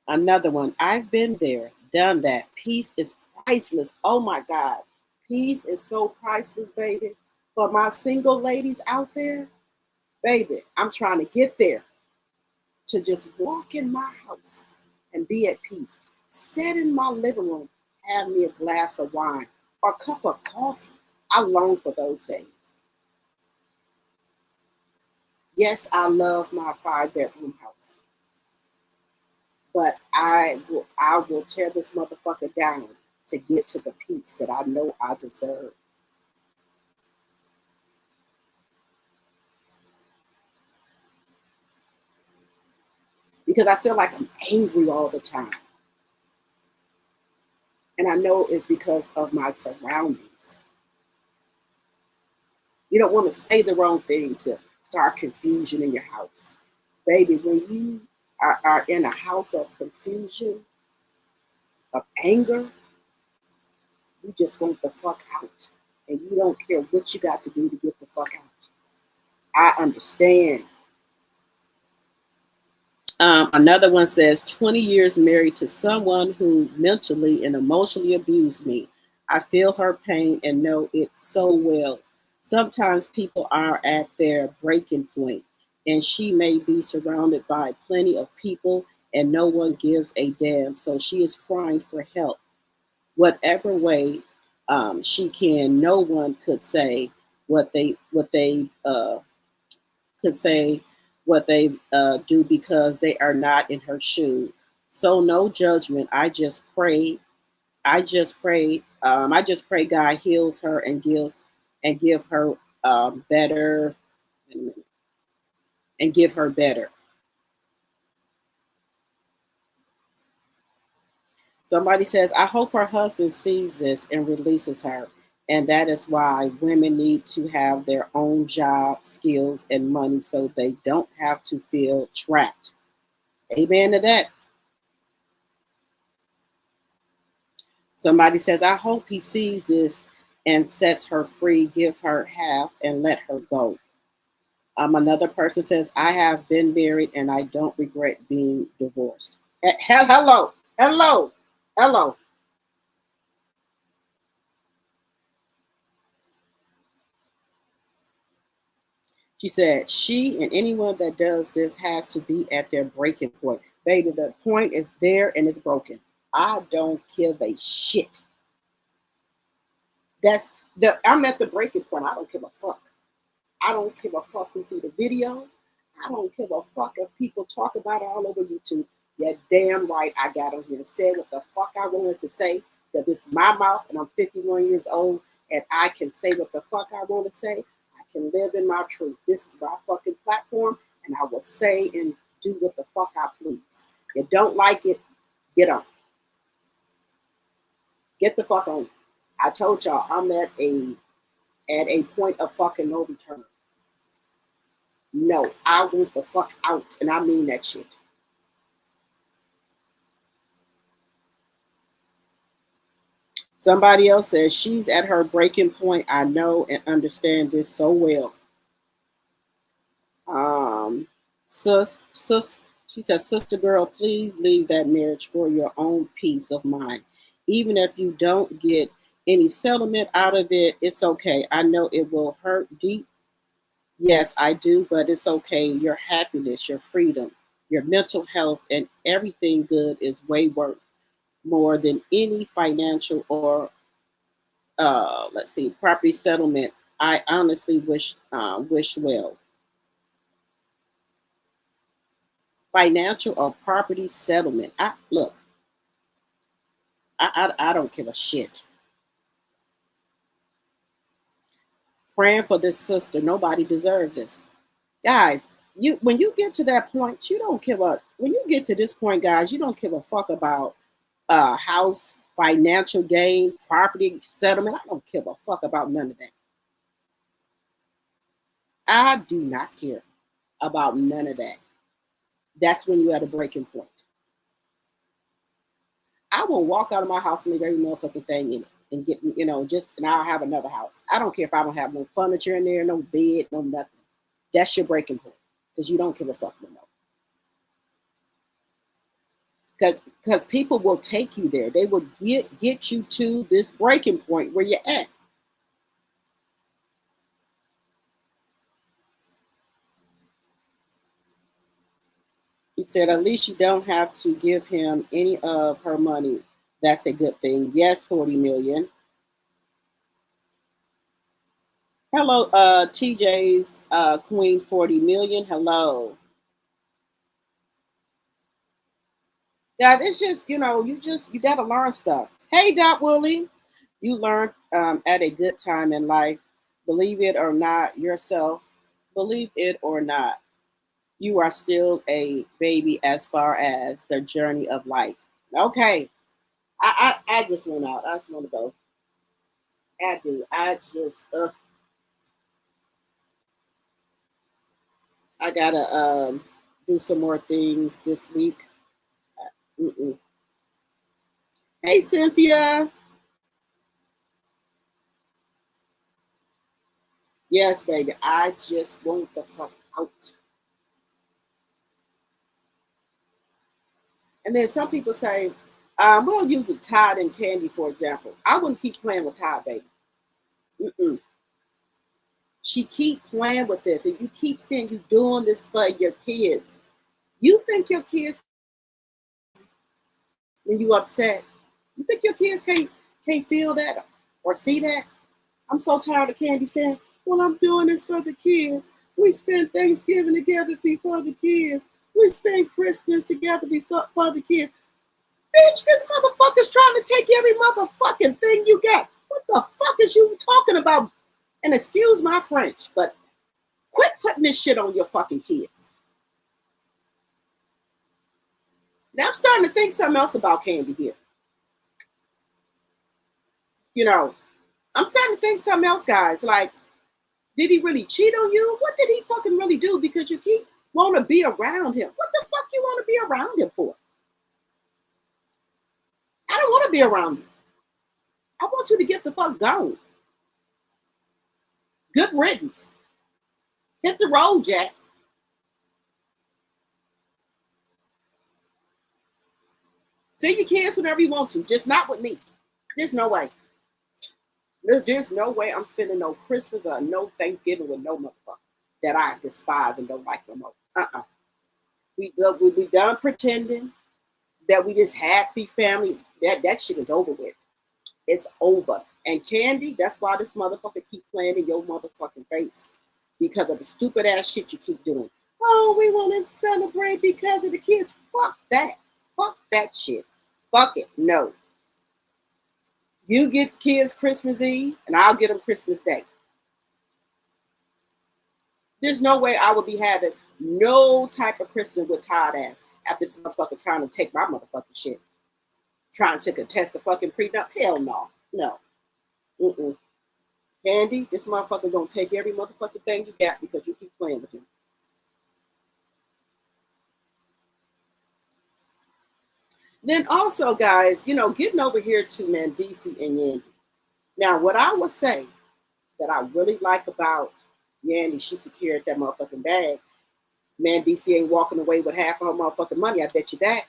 Another one, I've been there, done that. Peace is priceless. Oh my God. Peace is so priceless, baby. For my single ladies out there, baby, I'm trying to get there. to just walk in my house and be at peace. Sit in my living room, have me a glass of wine or a cup of coffee. I long for those days. Yes, I love my 5-bedroom house, but I will tear this motherfucker down to get to the peace that I know I deserve. Because I feel like I'm angry all the time. And I know it's because of my surroundings. You don't want to say the wrong thing to start confusion in your house. Baby, when you are in a house of confusion, of anger, you just want the fuck out. And you don't care what you got to do to get the fuck out. I understand. Another one says 20 years married to someone who mentally and emotionally abused me. I feel her pain and know it so well. Sometimes people are at their breaking point, and she may be surrounded by plenty of people and no one gives a damn. So she is crying for help. Whatever way she can, no one could say what they could say what they do because they are not in her shoes. So no judgment. I just pray God heals her and give her better and give her better. Somebody says, I hope her husband sees this and releases her. And that is why women need to have their own job, skills, and money so they don't have to feel trapped. Amen to that. Somebody says, I hope he sees this and sets her free, give her half, and let her go. Another person says, I have been married and I don't regret being divorced. Hello, hello, hello. She said, she and anyone that does this has to be at their breaking point. Baby, the point is there and it's broken. I don't give a shit. I'm at the breaking point. I don't give a fuck. I don't give a fuck who see the video. I don't give a fuck if people talk about it all over YouTube. Yeah, damn right I got on here to say what the fuck I wanted to say. That this is my mouth and I'm 51 years old and I can say what the fuck I want to say. I can live in my truth. This is my fucking platform and I will say and do what the fuck I please. You don't like it, get on. Get the fuck on. I told y'all I'm at a point of fucking no return. No, I want the fuck out, and I mean that shit. Somebody else says she's at her breaking point. I know and understand this so well. Um, sus, she said, sister girl, please leave that marriage for your own peace of mind. Even if you don't get any settlement out of it, it's okay. I know it will hurt deep. Yes, I do, but it's okay. Your happiness, your freedom, your mental health, and everything good is way worth more than any financial or let's see, property settlement. I honestly wish well. Financial or property settlement. I look. I don't give a shit. Praying for this sister. Nobody deserves this, guys. You when you get to that point, you don't give a. When you get to this point, guys, you don't give a fuck about house, financial gain, property settlement. I don't give a fuck about none of that. I do not care about none of that. That's when you're at a breaking point. I will walk out of my house and leave every motherfucking thing in it and get me, and I'll have another house. I don't care if I don't have no furniture in there, no bed, no nothing. That's your breaking point because you don't give a fuck no more. Because people will take you there. They will get you to this breaking point where you're at. He said, at least you don't have to give him any of her money. That's a good thing. Yes, 40 million. Hello, TJ's Queen 40 million. Hello. Yeah, it's just, you gotta learn stuff. Hey, Dot Willie. You learned at a good time in life. Believe it or not, yourself. Believe it or not, you are still a baby as far as the journey of life. Okay. I just went out. I just want to go. I do. I gotta do some more things this week. Mm-mm. Hey, Cynthia. Yes, baby. I just want the fuck out. And then some people say, we'll use the Tide and Candy, for example. I wouldn't keep playing with Tide, baby. Mm-mm. She keep playing with this, and you keep saying you doing this for your kids. You think your kids, when you upset, you think your kids can't feel that or see that? I'm so tired of Candy saying, well, I'm doing this for the kids. We spend Thanksgiving together for the kids. We spend Christmas together for the kids. Bitch, this motherfucker's trying to take every motherfucking thing you got. What the fuck is you talking about? And excuse my French, but quit putting this shit on your fucking kids. Now I'm starting to think something else about Candy here. I'm starting to think something else, guys. Like, did he really cheat on you? What did he fucking really do? Because you keep want to be around him. What the fuck you want to be around him for? I don't want to be around you. I want you to get the fuck gone. Good riddance. Hit the road, Jack. See your kids whenever you want to, just not with me. There's no way. There's no way I'm spending no Christmas or no Thanksgiving with no motherfucker that I despise and don't like no more. We done pretending that we just happy family. That shit is over with. It's over. And Candy, that's why this motherfucker keep playing in your motherfucking face. Because of the stupid ass shit you keep doing. Oh, we want to celebrate because of the kids. Fuck that. Fuck that shit. Fuck it. No. You get kids Christmas Eve, and I'll get them Christmas Day. There's no way I would be having no type of Christmas with Todd ass after this motherfucker trying to take my motherfucking shit. Trying to contest the fucking prenup. Hell no. No. Mm-mm. Candy, this motherfucker gonna take every motherfucking thing you got because you keep playing with him. Then also, guys, getting over here to Mandisi and Yandy. Now, what I would say that I really like about Yandy, she secured that motherfucking bag. Mandisi ain't walking away with half of her motherfucking money. I bet you that.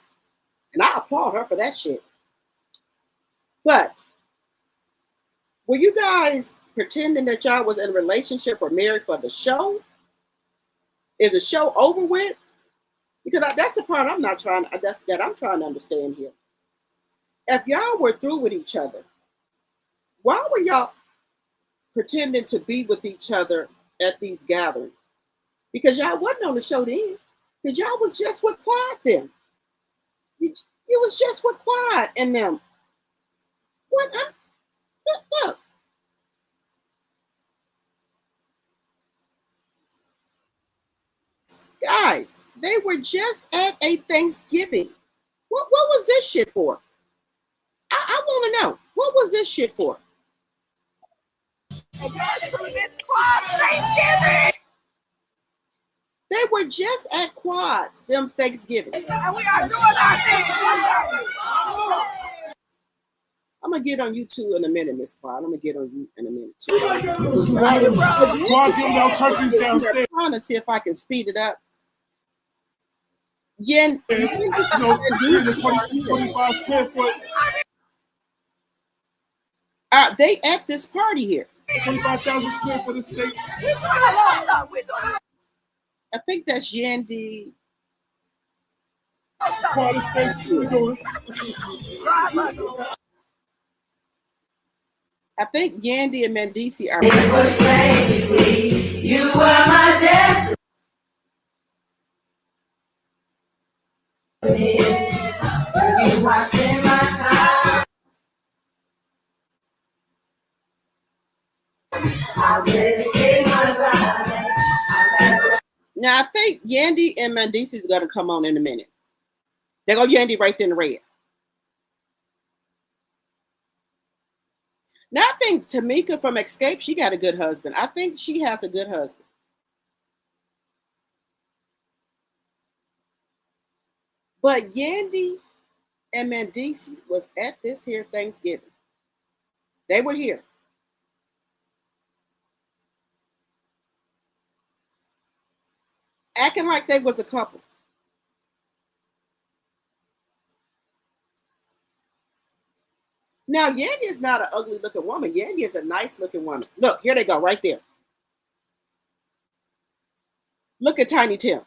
And I applaud her for that shit. But were you guys pretending that y'all was in a relationship or married for the show? Is the show over with? Because that's the part I'm trying to understand here. If y'all were through with each other, why were y'all pretending to be with each other at these gatherings? Because y'all wasn't on the show then. Because y'all was just with Quiet then. You was just with Quiet and them. Look. Guys, they were just at a Thanksgiving. What was this shit for? I want to know. What was this shit for? They were just at Quads, them Thanksgiving. And we are doing our thing. I'm going to get on you too in a minute, Miss Quad. I'm going to get on you in a minute too. I'm trying to see if I can speed it up. Yen, they at this party here. 25,000 square foot estates. I think that's Yandy. Part of the state. What you doing? I think Yandy and Mendici are. It was crazy. You were my destiny. You wasting my time. I dedicate my life. Now I think Yandy and Mendici is gonna come on in a minute. There go Yandy right there in the red. Now I think Tamika from Escape, she got a good husband. I think she has a good husband. But Yandy and Mendici was at this here Thanksgiving. They were here. Acting like they was a couple. Now, Yandy is not an ugly looking woman. Yandy is a nice looking woman. Look, here they go, right there. Look at Tiny Tim.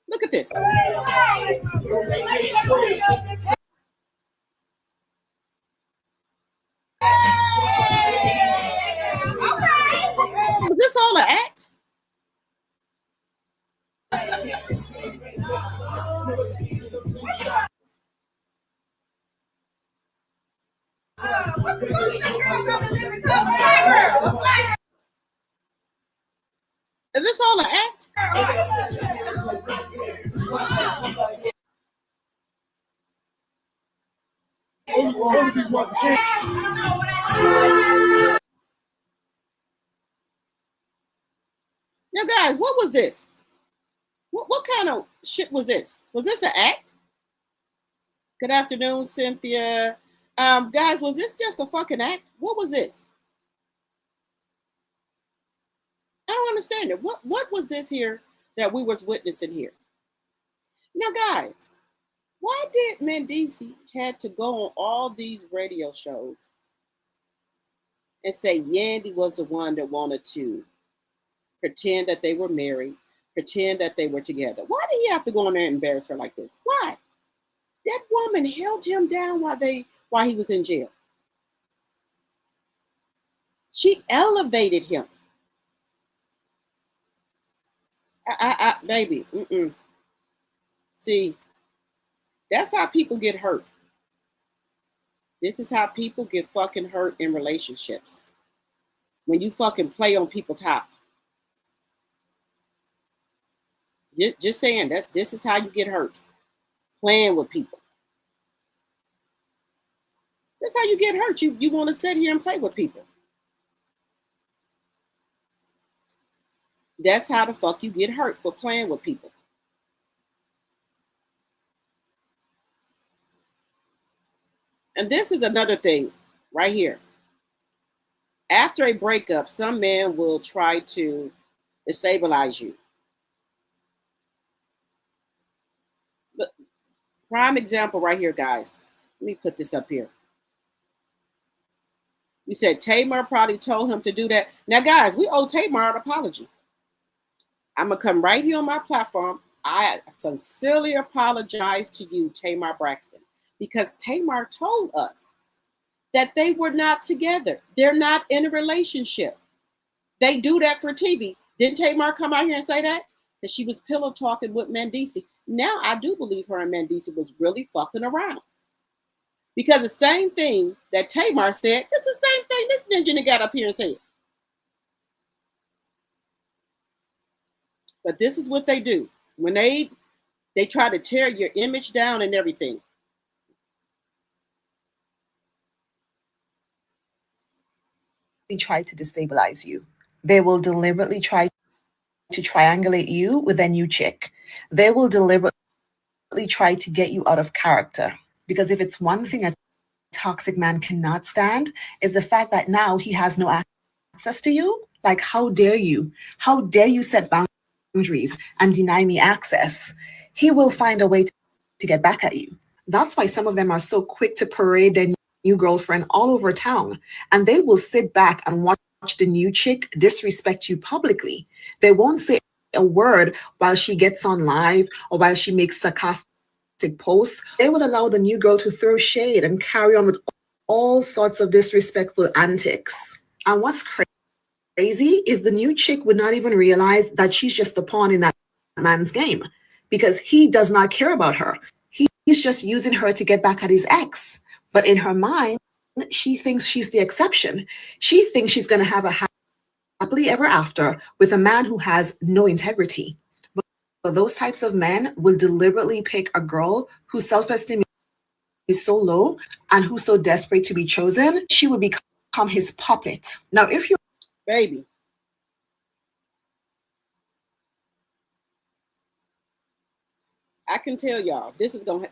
Look at this. Was this all an act? Is this all an act? Now, guys, what was this? What kind of shit was this? Was this an act? Good afternoon, Cynthia. Guys, was this just a fucking act? What was this? I don't understand it. What was this here that we was witnessing here? Now, guys, why did Mendici had to go on all these radio shows and say Yandy was the one that wanted to pretend that they were married, pretend that they were together? Why did he have to go on there and embarrass her like this? Why? That woman held him down while he was in jail. She elevated him. Baby, See, that's how people get hurt. This is how people get fucking hurt in relationships. When you fucking play on people's top. Just saying that this is how you get hurt. Playing with people. That's how you get hurt. You want to sit here and play with people. That's how the fuck you get hurt, for playing with people. And this is another thing right here. After a breakup, some men will try to destabilize you. But prime example right here, guys. Let me put this up here. You said Tamar probably told him to do that. Now, guys, we owe Tamar an apology. I'm going to come right here on my platform. I sincerely apologize to you, Tamar Braxton, because Tamar told us that they were not together. They're not in a relationship. They do that for TV. Didn't Tamar come out here and say that? That she was pillow talking with Mendici. Now I do believe her and Mendici was really fucking around. Because the same thing that Tamar said, it's the same thing this ninja got up here and said. But this is what they do. When they try to tear your image down and everything. They try to destabilize you. They will deliberately try to triangulate you with a new chick. They will deliberately try to get you out of character. Because if it's one thing a toxic man cannot stand, is the fact that now he has no access to you. Like, how dare you? How dare you set boundaries and deny me access? He will find a way to get back at you. That's why some of them are so quick to parade their new girlfriend all over town. And they will sit back and watch the new chick disrespect you publicly. They won't say a word while she gets on live or while she makes sarcastic posts. They will allow the new girl to throw shade and carry on with all sorts of disrespectful antics. And what's crazy is the new chick would not even realize that she's just a pawn in that man's game, because he does not care about her. He's just using her to get back at his ex. But in her mind, she thinks she's the exception. She thinks she's going to have a happily ever after with a man who has no integrity. But those types of men will deliberately pick a girl whose self-esteem is so low and who's so desperate to be chosen, she will become his puppet. Now, if you Baby. I can tell y'all this is gonna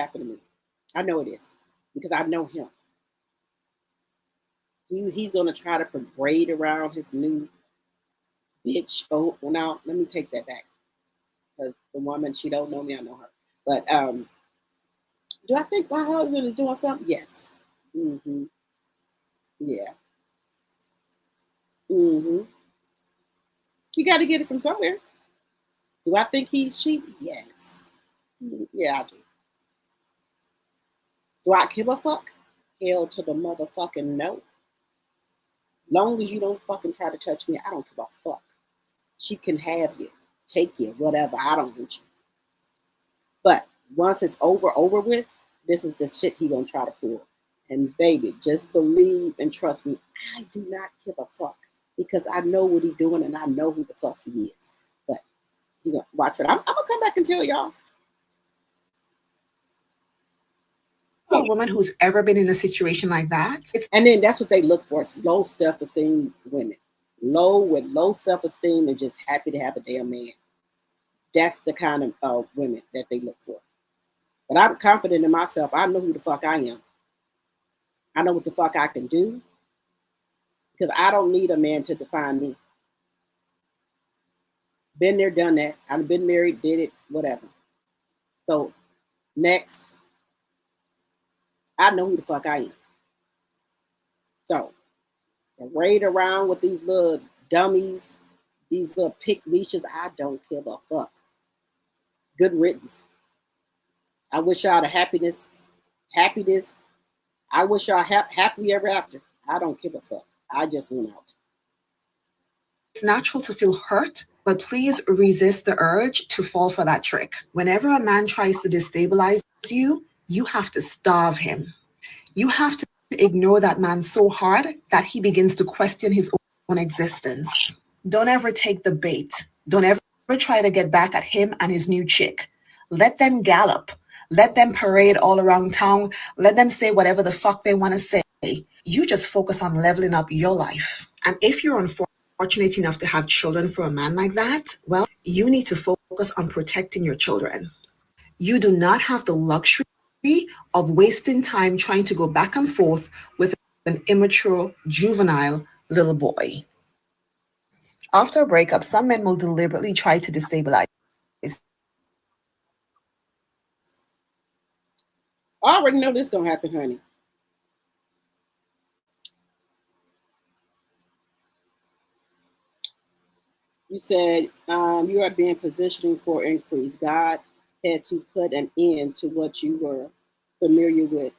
happen to me. I know it is because I know him. He's gonna try to parade around his new bitch. Oh, well, now let me take that back, because the woman, she don't know me, I know her. But do I think my husband is doing something? Yes. Mm-hmm. Yeah. Mm-hmm. You got to get it from somewhere. Do I think he's cheating? Yes. Yeah, I do. Do I give a fuck? Hell to the motherfucking no. Long as you don't fucking try to touch me, I don't give a fuck. She can have you, take you, whatever. I don't want you. But once it's over with, this is the shit he gonna try to pull. And baby, just believe and trust me, I do not give a fuck, because I know what he's doing and I know who the fuck he is. But you know, watch it. I'm gonna come back and tell y'all. a woman who's ever been in a situation like that, And then that's what they look for: low self-esteem women, low self-esteem and just happy to have a damn man. That's the kind of women that they look for. But I'm confident in myself. I know who the fuck I am. I know what the fuck I can do, because I don't need a man to define me. Been there, done that. I've been married, did it, whatever. So next, I know who the fuck I am. So raid around with these little dummies, these little pick leashes, I don't give a fuck. Good riddance. I wish y'all the happiness. I wish y'all happily ever after. I don't give a fuck. I just went out. It's natural to feel hurt, but please resist the urge to fall for that trick. Whenever a man tries to destabilize you, you have to starve him. You have to ignore that man so hard that he begins to question his own existence. Don't ever take the bait. Don't ever try to get back at him and his new chick. Let them gallop. Let them parade all around town. Let them say whatever the fuck they want to say. You just focus on leveling up your life. And if you're unfortunate enough to have children for a man like that, well, you need to focus on protecting your children. You do not have the luxury of wasting time trying to go back and forth with an immature, juvenile little boy. After a breakup, some men will deliberately try to destabilize. I already know this gonna happen, honey. You said you are being positioning for increase. God had to put an end to what you were familiar with.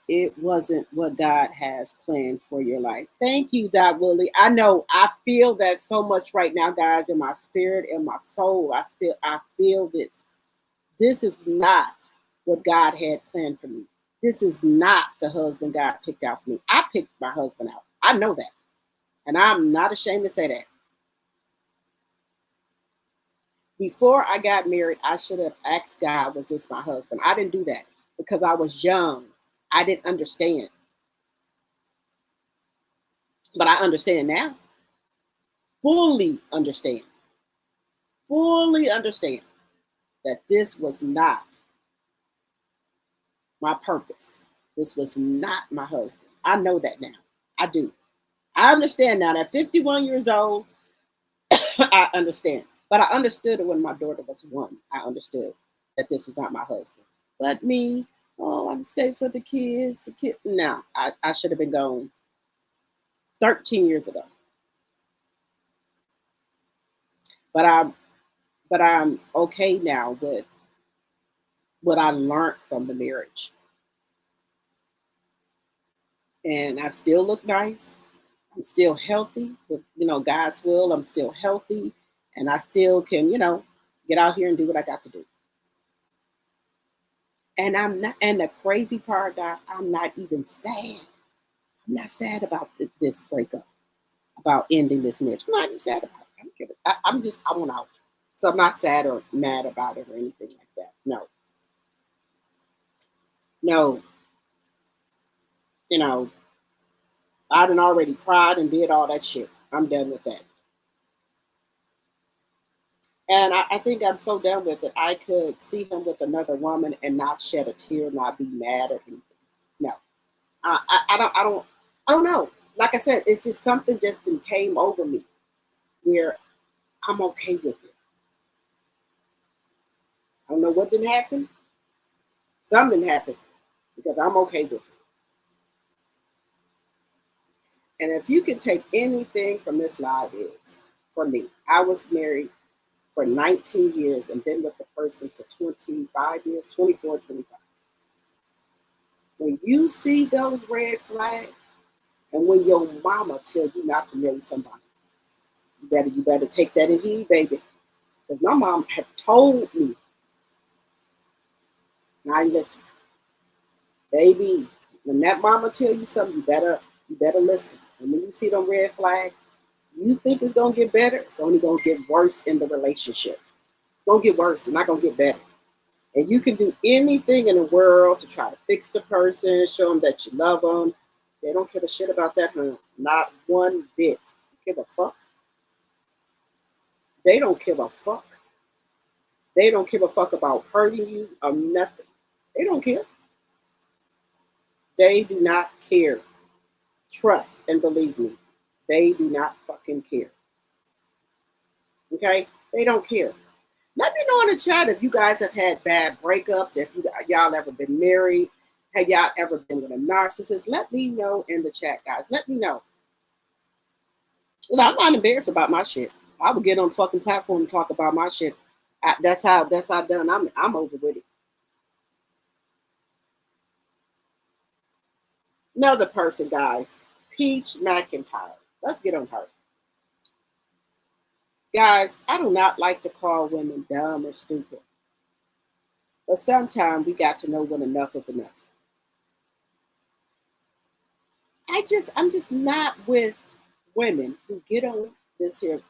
It wasn't what God has planned for your life. Thank you, Dot Willie. I know I feel that so much right now, guys, in my spirit, in my soul. I feel this. This is not what God had planned for me. This is not the husband God picked out for me. I picked my husband out. I know that. And I'm not ashamed to say that. Before I got married, I should have asked God, was this my husband? I didn't do that because I was young. I didn't understand. But I understand now. Fully understand that this was not my purpose. This was not my husband. I know that now. I do. I understand now. At 51 years old, I understand. But I understood it when my daughter was 1. I understood that this was not my husband. But me, I stay for the kids. No, I should have been gone. 13 years ago. But I'm okay now with what I learned from the marriage. And I still look nice. I'm still healthy with, God's will. I'm still healthy and I still can, get out here and do what I got to do. And I'm not, and the crazy part, God, I'm not even sad. I'm not sad about this breakup, about ending this marriage. I'm not even sad about it. I don't care. I want out. So I'm not sad or mad about it or anything like that. No, no, you know, I done already cried and did all that shit. I'm done with that. And I think I'm so done with it. I could see him with another woman and not shed a tear, not be mad or anything. No, I don't know. Like I said, it's just something just came over me where I'm okay with it. I don't know what didn't happen. Something happened because I'm okay with it. And if you can take anything from this live is, for me, I was married for 19 years and been with the person for 25 years, 24, 25. When you see those red flags and when your mama tell you not to marry somebody, you better take that in heed, baby. Because my mom had told me, now listen, baby, when that mama tell you something, you better listen. And when you see them red flags, you think it's gonna get better, it's only gonna get worse in the relationship. It's gonna get worse, it's not gonna get better. And you can do anything in the world to try to fix the person, show them that you love them. They don't give a shit about that, huh? Not one bit. Give a fuck. They don't give a fuck. They don't give a fuck about hurting you or nothing. They don't care. They do not care. Trust and believe me. They do not fucking care. Okay? They don't care. Let me know in the chat if you guys have had bad breakups, if y'all ever been married, have y'all ever been with a narcissist? Let me know in the chat, guys. Let me know. I'm not embarrassed about my shit. I would get on the fucking platform and talk about my shit. That's how done. I'm over with it. Another person, guys. Peach McIntyre. Let's get on her. Guys, I do not like to call women dumb or stupid. But sometimes we got to know when enough is enough. I'm just not with women who get on this here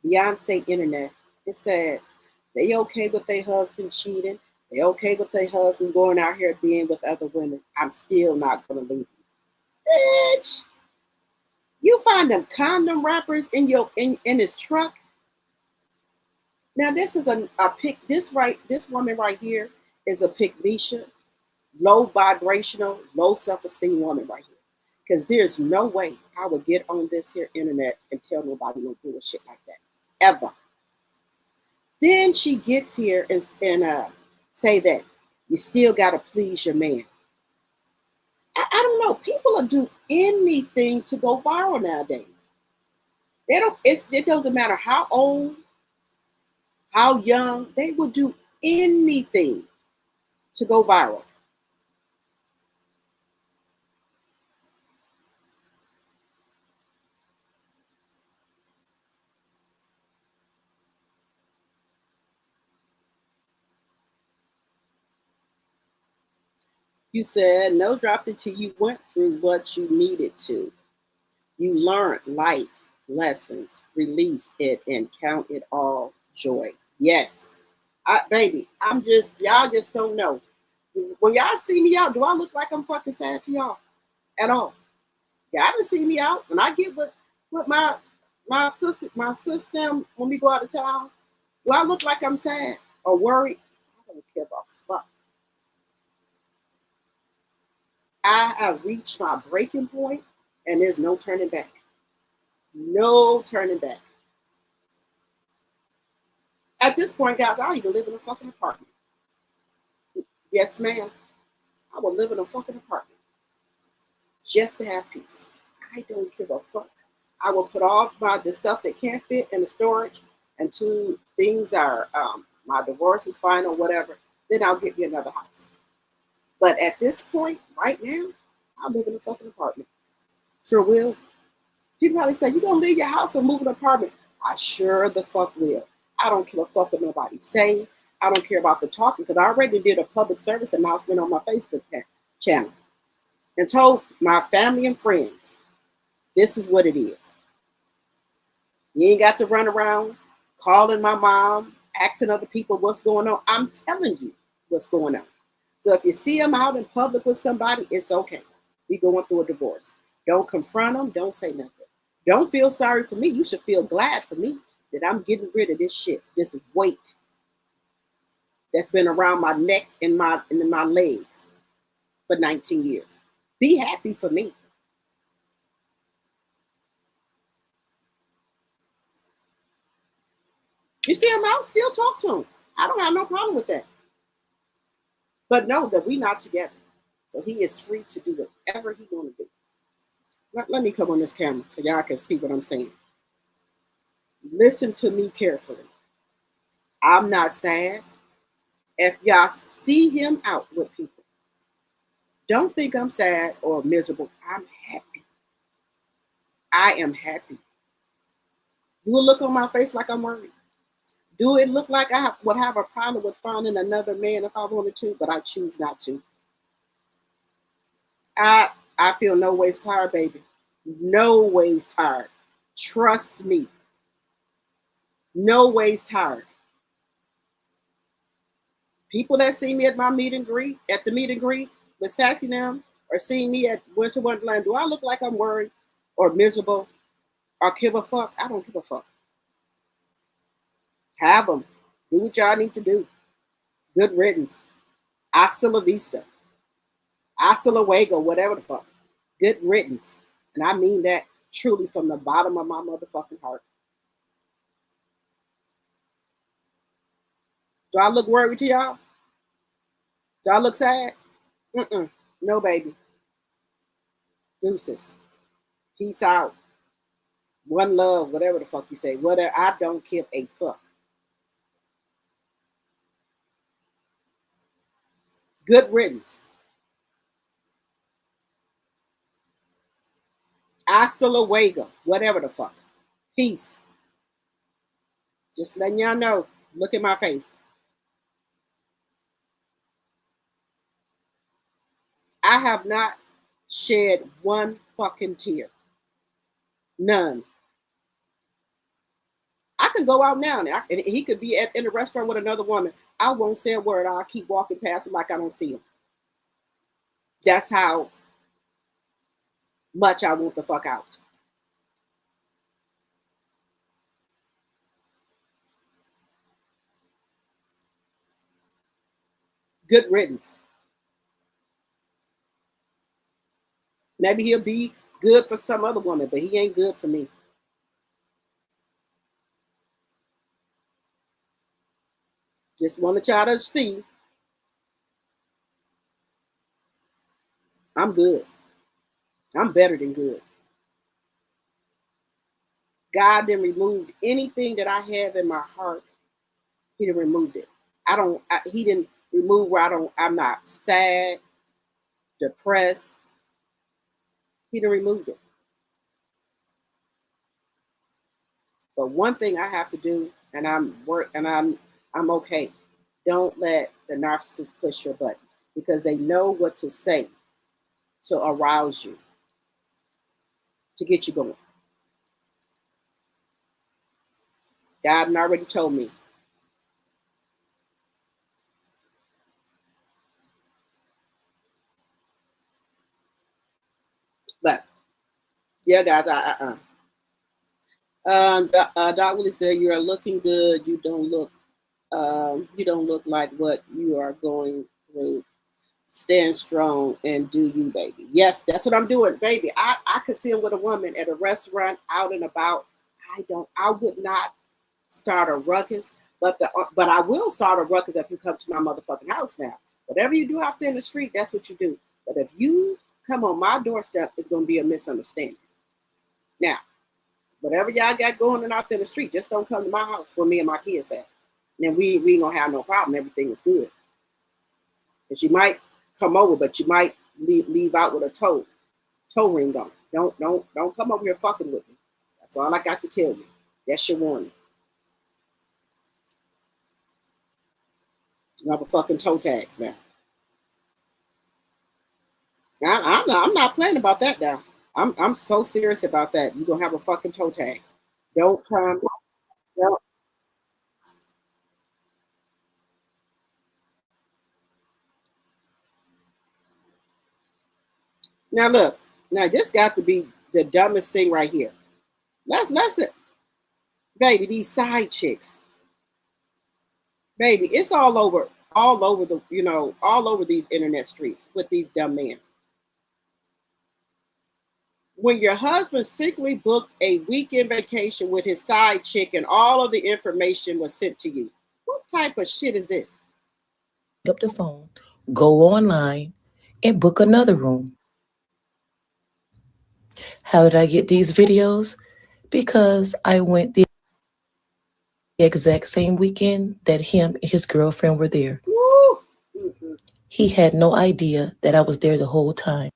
Beyonce internet and said they okay with their husband cheating, they okay with their husband going out here being with other women. I'm still not gonna leave you. Bitch, you find them condom wrappers in his truck. Now this is a pick. This woman right here is a pygmisha, low vibrational, low self-esteem woman right here. Because there's no way I would get on this here internet and tell nobody no bullshit like that. Ever. Then she gets here and say that you still gotta please your man. I don't know. People will do anything to go viral nowadays. It doesn't matter how old, how young, they will do anything to go viral. You said no dropped it till you went through what you needed to. You learned life lessons, release it, and count it all joy. Yes. Baby, y'all just don't know. When y'all see me out, do I look like I'm fucking sad to y'all? At all. Y'all done see me out. When I get with my sister when we go out of town, do I look like I'm sad or worried? I don't give a fuck. I have reached my breaking point and there's no turning back. No turning back. At this point, guys, I'll even live in a fucking apartment. Yes, ma'am. I will live in a fucking apartment just to have peace. I don't give a fuck. I will put all the stuff that can't fit in the storage until things are my divorce is final, whatever. Then I'll get me another house. But at this point, right now, I live in a fucking apartment. Sure will. People probably say, you gonna leave your house and move an apartment? I sure the fuck will. I don't give a fuck what nobody say. I don't care about the talking because I already did a public service announcement on my Facebook channel and told my family and friends, this is what it is. You ain't got to run around calling my mom, asking other people what's going on. I'm telling you what's going on. So if you see them out in public with somebody, it's okay. We going through a divorce. Don't confront them. Don't say nothing. Don't feel sorry for me. You should feel glad for me that I'm getting rid of this shit, this weight that's been around my neck and my legs for 19 years. Be happy for me. You see him out, still talk to him. I don't have no problem with that. But know that we're not together. So he is free to do whatever he's going to do. Let me come on this camera so y'all can see what I'm saying. Listen to me carefully. I'm not sad. If y'all see him out with people, don't think I'm sad or miserable. I'm happy. I am happy. Do it look on my face like I'm worried? Do it look like I would have a problem with finding another man if I wanted to, but I choose not to. I feel no ways tired, baby. No ways tired. Trust me. No ways tired. People that see me at my meet and greet, with Sassy now, or seeing me at Winter Wonderland, do I look like I'm worried or miserable or give a fuck? I don't give a fuck. Have them. Do what y'all need to do. Good riddance. Hasta la vista. Hasta luego, whatever the fuck. Good riddance. And I mean that truly from the bottom of my motherfucking heart. Do I look worried to y'all? Do I look sad? No, baby. Deuces. Peace out. One love, whatever the fuck you say. Whatever. I don't give a fuck. Good riddance. Hasta luego, whatever the fuck. Peace. Just letting y'all know. Look at my face. I have not shed one fucking tear. None. I could go out now and he could be in a restaurant with another woman. I won't say a word. I'll keep walking past him like I don't see him. That's how much I want the fuck out. Good riddance. Maybe he'll be good for some other woman, but he ain't good for me. Just want y'all to see. I'm good. I'm better than good. God didn't remove anything that I have in my heart. He didn't remove it. He didn't remove where I'm not sad, depressed. He didn't remove it. But one thing I have to do, and I'm okay. Don't let the narcissist push your button because they know what to say to arouse you, to get you going. God already told me. But yeah, guys, Doc Willie said you are looking good. You don't look like what you are going through. Stand strong and do you, baby. Yes, that's what I'm doing, baby. I could see him with a woman at a restaurant, out and about. I would not start a ruckus, but I will start a ruckus if you come to my motherfucking house now. Whatever you do out there in the street, that's what you do. But if you come on my doorstep, it's going to be a misunderstanding. Now, whatever y'all got going on out there in the street, just don't come to my house where me and my kids at. And then we ain't gonna have no problem. Everything is good. And she might come over, but you might leave out with a toe ring on. Don't come over here fucking with me. That's all I got to tell you. That's your warning. You have a fucking toe tags now. I'm not playing about that now. I'm so serious about that. You're gonna have a fucking toe tag. Don't come. Don't. Now look. Now this got to be the dumbest thing right here. Let's it, baby. These side chicks, baby. It's all over the all over these internet streets with these dumb men. When your husband secretly booked a weekend vacation with his side chick and all of the information was sent to you, what type of shit is this? Up the phone, go online, and book another room. How did I get these videos? Because I went the exact same weekend that him and his girlfriend were there. Mm-hmm. He had no idea that I was there the whole time.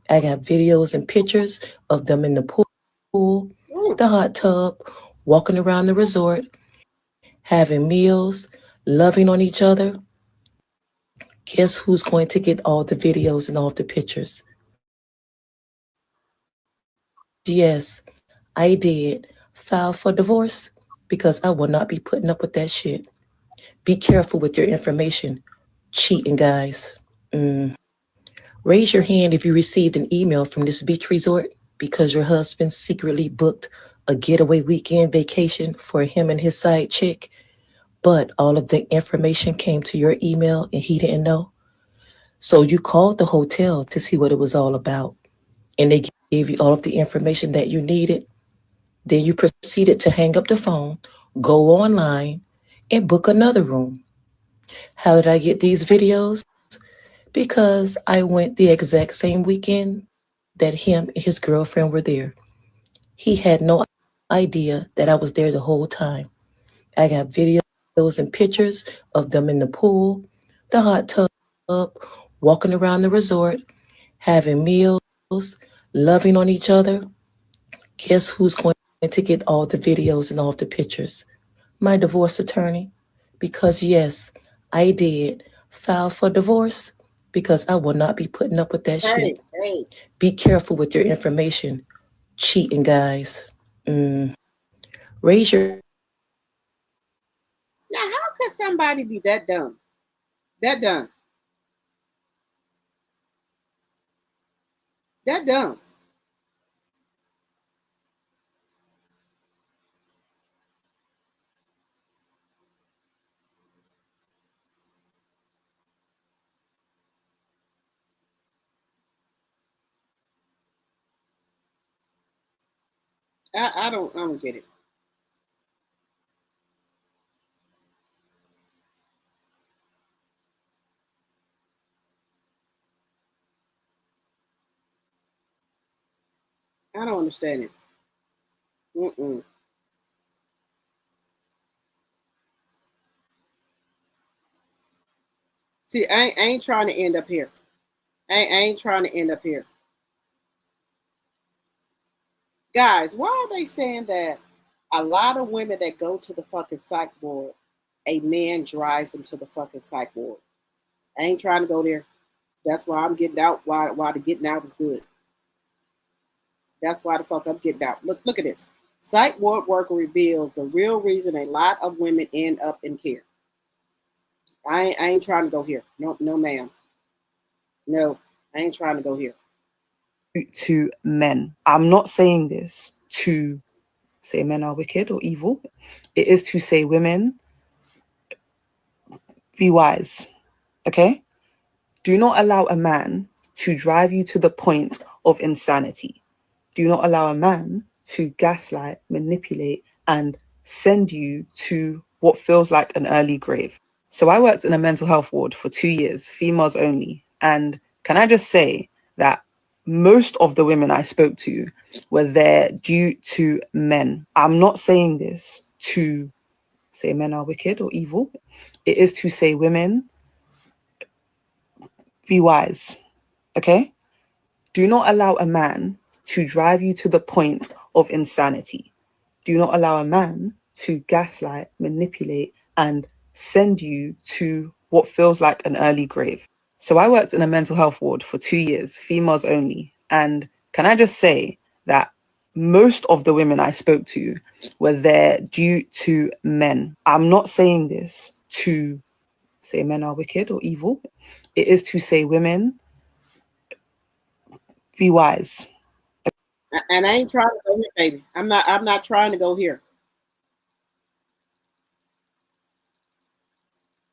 I got videos and pictures of them in the pool, the hot tub, walking around the resort, having meals, loving on each other. Guess who's going to get all the videos and all the pictures? Yes, I did file for divorce because I will not be putting up with that shit. Be careful with your information. Cheating, guys. Raise your hand if you received an email from this beach resort because your husband secretly booked a getaway weekend vacation for him and his side chick, but all of the information came to your email and he didn't know. So you called the hotel to see what it was all about, and they gave you all of the information that you needed. Then you proceeded to hang up the phone, go online, and book another room. How did I get these videos? Because I went the exact same weekend that him and his girlfriend were there. He had no idea that I was there the whole time. I got videos and pictures of them in the pool, the hot tub, walking around the resort, having meals, loving on each other. Guess who's going to get all the videos and all the pictures? My divorce attorney. Because yes, I did file for divorce because I will not be putting up with that shit. Hey. Be careful with your information. Cheating, guys. Raise your... Now, how could somebody be that dumb? That dumb. That dumb. I don't get it. I don't understand it. See, I ain't trying to end up here. I ain't trying to end up here. Guys, why are they saying that a lot of women that go to the fucking psych ward, a man drives them to the fucking psych ward? I ain't trying to go there. That's why I'm getting out. Why the getting out is good. That's why the fuck I'm getting out. Look at this. Psych ward worker reveals the real reason a lot of women end up in care. I ain't trying to go here. No, ma'am. No, I ain't trying to go here. To men. I'm not saying this to say men are wicked or evil. It is to say women, be wise. Okay? Do not allow a man to drive you to the point of insanity. Do not allow a man to gaslight, manipulate, and send you to what feels like an early grave. So I worked in a mental health ward for 2 years, females only. And can I just say that most of the women I spoke to were there due to men. I'm not saying this to say men are wicked or evil. It is to say women, be wise, okay? Do not allow a man to drive you to the point of insanity. Do not allow a man to gaslight, manipulate, and send you to what feels like an early grave. So I worked in a mental health ward for 2 years, females only. And can I just say that most of the women I spoke to were there due to men. I'm not saying this to say men are wicked or evil. It is to say women, be wise. And I ain't trying to go here, baby. I'm not trying to go here.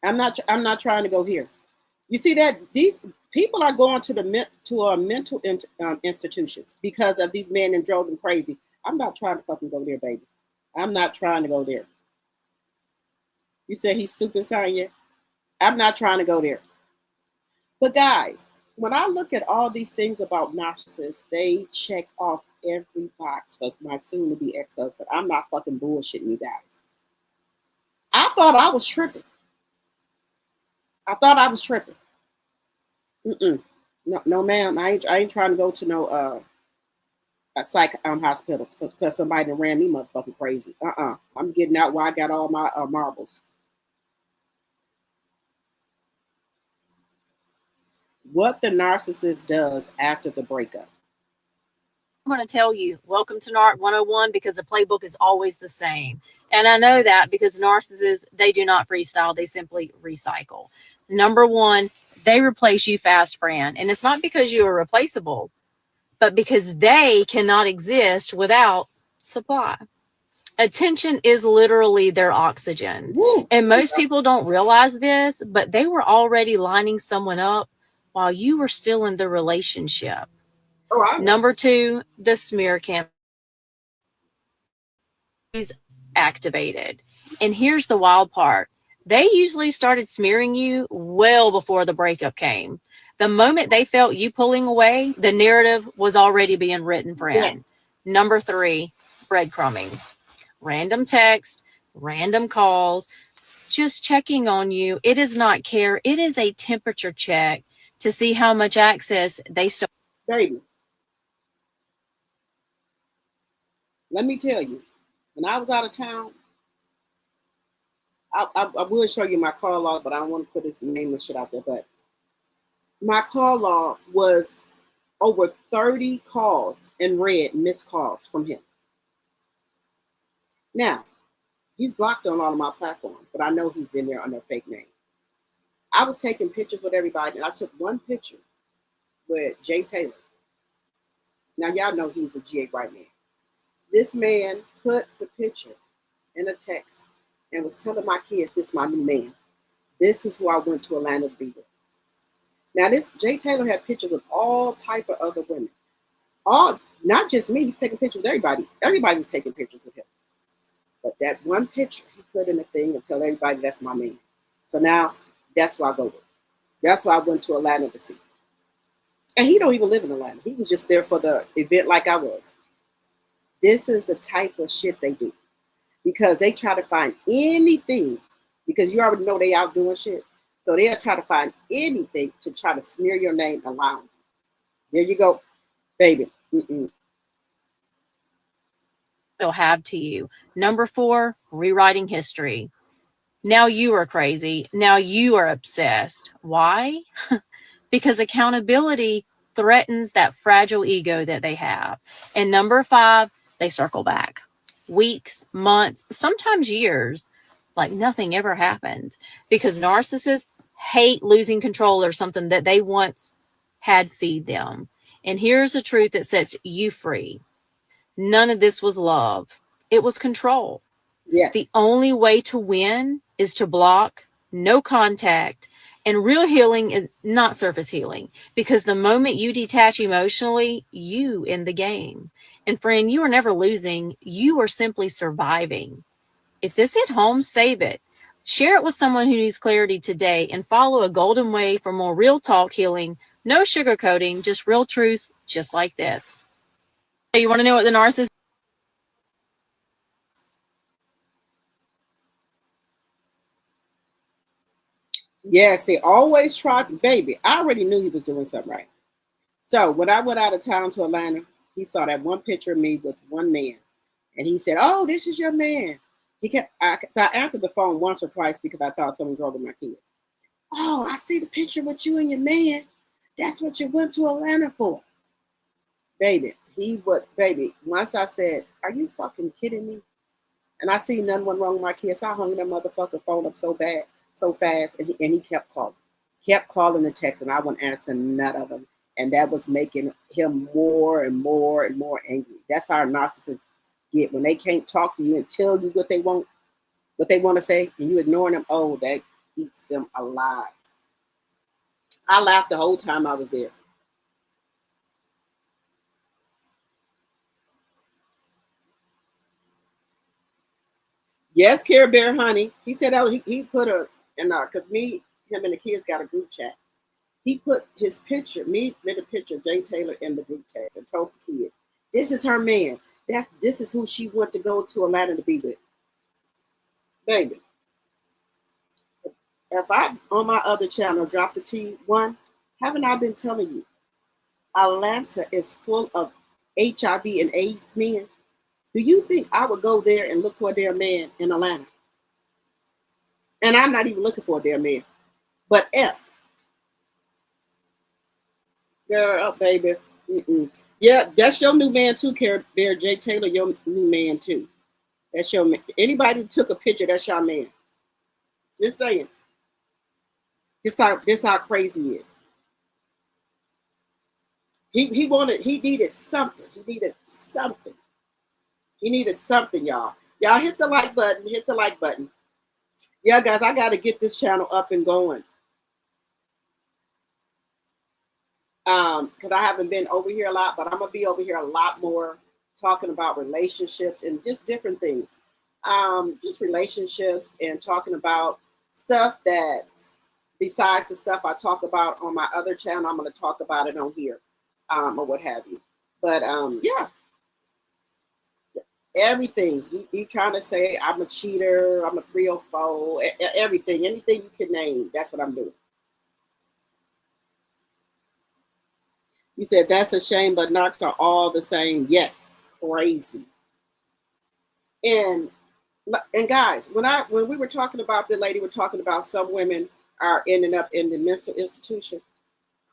I'm not trying to go here. You see that these people are going to mental institutions because of these men and drove them crazy. I'm not trying to fucking go there, baby. I'm not trying to go there. You said he's stupid, Sonya. I'm not trying to go there. But guys, when I look at all these things about narcissists, they check off every box for my soon-to-be ex-husband. I'm not fucking bullshitting you guys. I thought I was tripping. No, ma'am. I ain't trying to go to no a psych hospital because somebody ran me motherfucking crazy. I'm getting out where I got all my marbles. What the narcissist does after the breakup. I'm going to tell you, welcome to NARC 101, because the playbook is always the same. And I know that because narcissists, they do not freestyle. They simply recycle. Number one, they replace you fast, friend. And it's not because you are replaceable, but because they cannot exist without supply. Attention is literally their oxygen. Woo. And most people don't realize this, but they were already lining someone up while you were still in the relationship. Number two, the smear campaign is activated. And here's the wild part. They usually started smearing you well before the breakup came. The moment they felt you pulling away, the narrative was already being written, friend. Yes. Number three, breadcrumbing. Random text, random calls, just checking on you. It is not care. It is a temperature check to see how much access they still. Baby, let me tell you, when I was out of town, I will show you my call log, but I don't want to put his name and shit out there. But my call log was over 30 calls and red missed calls from him. Now, he's blocked on all of my platforms, but I know he's in there under a fake name. I was taking pictures with everybody, and I took one picture with Jay Taylor. Now, y'all know he's a GA right man. This man put the picture in a text and was telling my kids, this is my new man. This is who I went to Atlanta to be with. Now, this Jay Taylor had pictures with all type of other women. Not just me, he's taking pictures with everybody. Everybody was taking pictures with him. But that one picture he put in a thing and tell everybody that's my man. So now that's who I go with. That's why I went to Atlanta to see. And he don't even live in Atlanta. He was just there for the event like I was. This is the type of shit they do. Because they try to find anything, because you already know they out doing shit. So they'll try to find anything to try to smear your name around. There you go, baby. They'll have to you. Number four, rewriting history. Now you are crazy. Now you are obsessed. Why? Because accountability threatens that fragile ego that they have. And number five, they circle back. Weeks, months, sometimes years, like nothing ever happened. Because narcissists hate losing control or something that they once had feed them. And here's the truth that sets you free. None of this was love. It was control. Yeah. The only way to win is to block, no contact, and real healing is not surface healing. Because the moment you detach emotionally, you end the game. And friend, you are never losing. You are simply surviving. If this hit home, save it. Share it with someone who needs clarity today and follow a golden way for more real talk healing. No sugarcoating, just real truth just like this. So you want to know what the narcissist? Yes, they always try to, baby. I already knew he was doing something right. So when I went out of town to Atlanta, he saw that one picture of me with one man. And he said, "Oh, this is your man." I answered the phone once or twice because I thought something was wrong with my kids. "Oh, I see the picture with you and your man. That's what you went to Atlanta for." Baby, once I said, "Are you fucking kidding me?" And I see nothing went wrong with my kids. I hung that motherfucker phone up so fast, and he kept calling the text, and I wouldn't answer none of them. And that was making him more and more and more angry. That's how narcissists get when they can't talk to you and tell you what they want to say, and you ignoring them. Oh, that eats them alive. I laughed the whole time I was there. Yes, Care Bear Honey. He said, "Oh, he put a," and because him and the kids got a group chat. He put his picture, me with a picture of Jay Taylor in the group text and told the kids, "This is her man. This is who she went to go to Atlanta to be with." Baby, if I on my other channel drop the T1, haven't I been telling you? Atlanta is full of HIV and AIDS men. Do you think I would go there and look for their man in Atlanta? And I'm not even looking for their man. But girl, baby. Mm-mm. Yeah, that's your new man too, Care Bear. Jay Taylor, your new man too. That's your man. Anybody who took a picture, that's your man. Just saying. This how crazy he is. He needed something. He needed something, y'all. Y'all hit the like button. Yeah, guys, I gotta get this channel up and going. Because I haven't been over here a lot, but I'm gonna be over here a lot more talking about relationships and just different things. Just relationships and talking about stuff that besides the stuff I talk about on my other channel, I'm gonna talk about it on here, or what have you. But yeah. Everything. He trying to say I'm a cheater, I'm a 304, everything, anything you can name, that's what I'm doing. You said that's a shame, but narcs are all the same. Yes, crazy. And guys, when we were talking about the lady, we're talking about some women are ending up in the mental institution.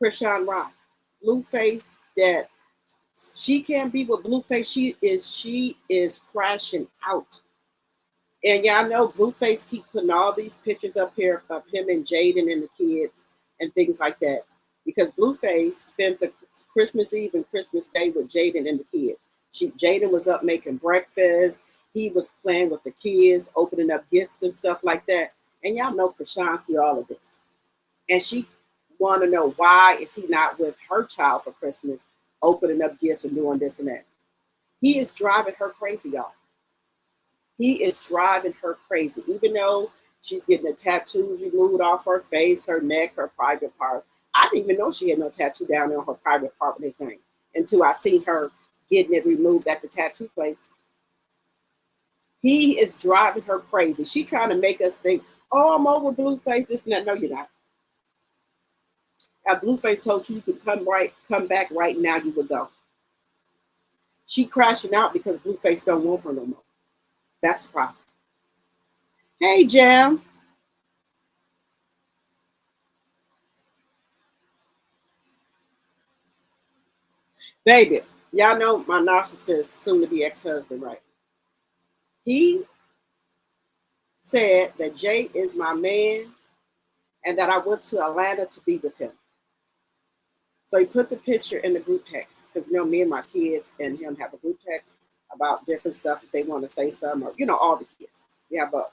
Krishan Rock, Blueface, that she can't be with Blueface. She is crashing out. And y'all know Blueface keep putting all these pictures up here of him and Jaden and the kids and things like that. Because Blueface spent the Christmas Eve and Christmas Day with Jaden and the kids. Jaden was up making breakfast. He was playing with the kids, opening up gifts and stuff like that. And y'all know Krishan see all of this. And she want to know, why is he not with her child for Christmas, opening up gifts and doing this and that? He is driving her crazy, y'all. He is driving her crazy. Even though she's getting the tattoos removed off her face, her neck, her private parts. I didn't even know she had no tattoo down on her private part with his name until I seen her getting it removed at the tattoo place. He is driving her crazy. She trying to make us think, "Oh, I'm over Blueface, this and that." No, you're not. If Blueface told you could come back right now, you would go. She crashing out because Blueface don't want her no more. That's the problem. Hey, Jam. Baby, y'all know my narcissist, soon to be ex-husband, right? He said that Jay is my man and that I went to Atlanta to be with him. So he put the picture in the group text because, me and my kids and him have a group text about different stuff if they want to say something, or, all the kids. We have a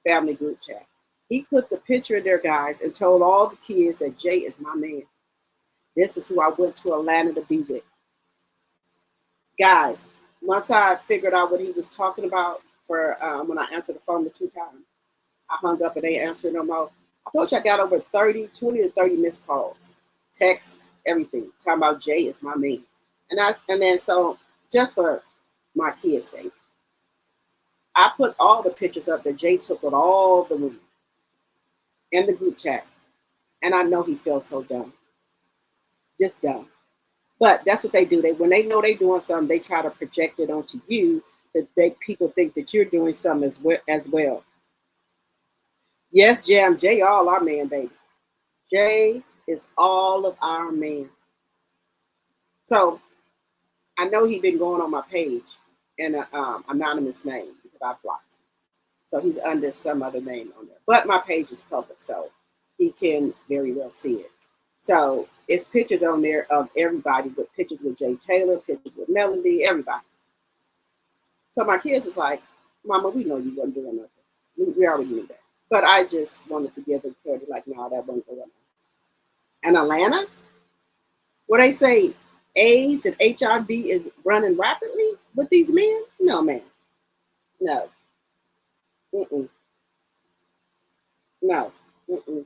family group chat. He put the picture in there, guys, and told all the kids that Jay is my man. This is who I went to Atlanta to be with. Guys, once I figured out what he was talking about for when I answered the phone the 2 times, I hung up and they answered no more. I told you I got over 20 to 30 missed calls, texts, everything, talking about Jay is my man. And then so just for my kids' sake, I put all the pictures up that Jay took with all the women in the group chat. And I know he feels so dumb. Just dumb. But that's what they do. When they know they're doing something, they try to project it onto you to make people think that you're doing something as well. Yes, Jay all our man, baby. Jay is all of our man. So I know he's been going on my page in an anonymous name because I blocked him. So he's under some other name on there. But my page is public, so he can very well see it. So it's pictures on there of everybody, with pictures with Jay Taylor, pictures with Melody, everybody. So my kids was like, Mama, we know you wasn't doing nothing. We already knew that. But I just wanted to give them clarity, like, no, that wasn't going on. And Atlanta, where they say AIDS and HIV is running rapidly with these men? No, man. No. Mm-mm. No. Mm-mm.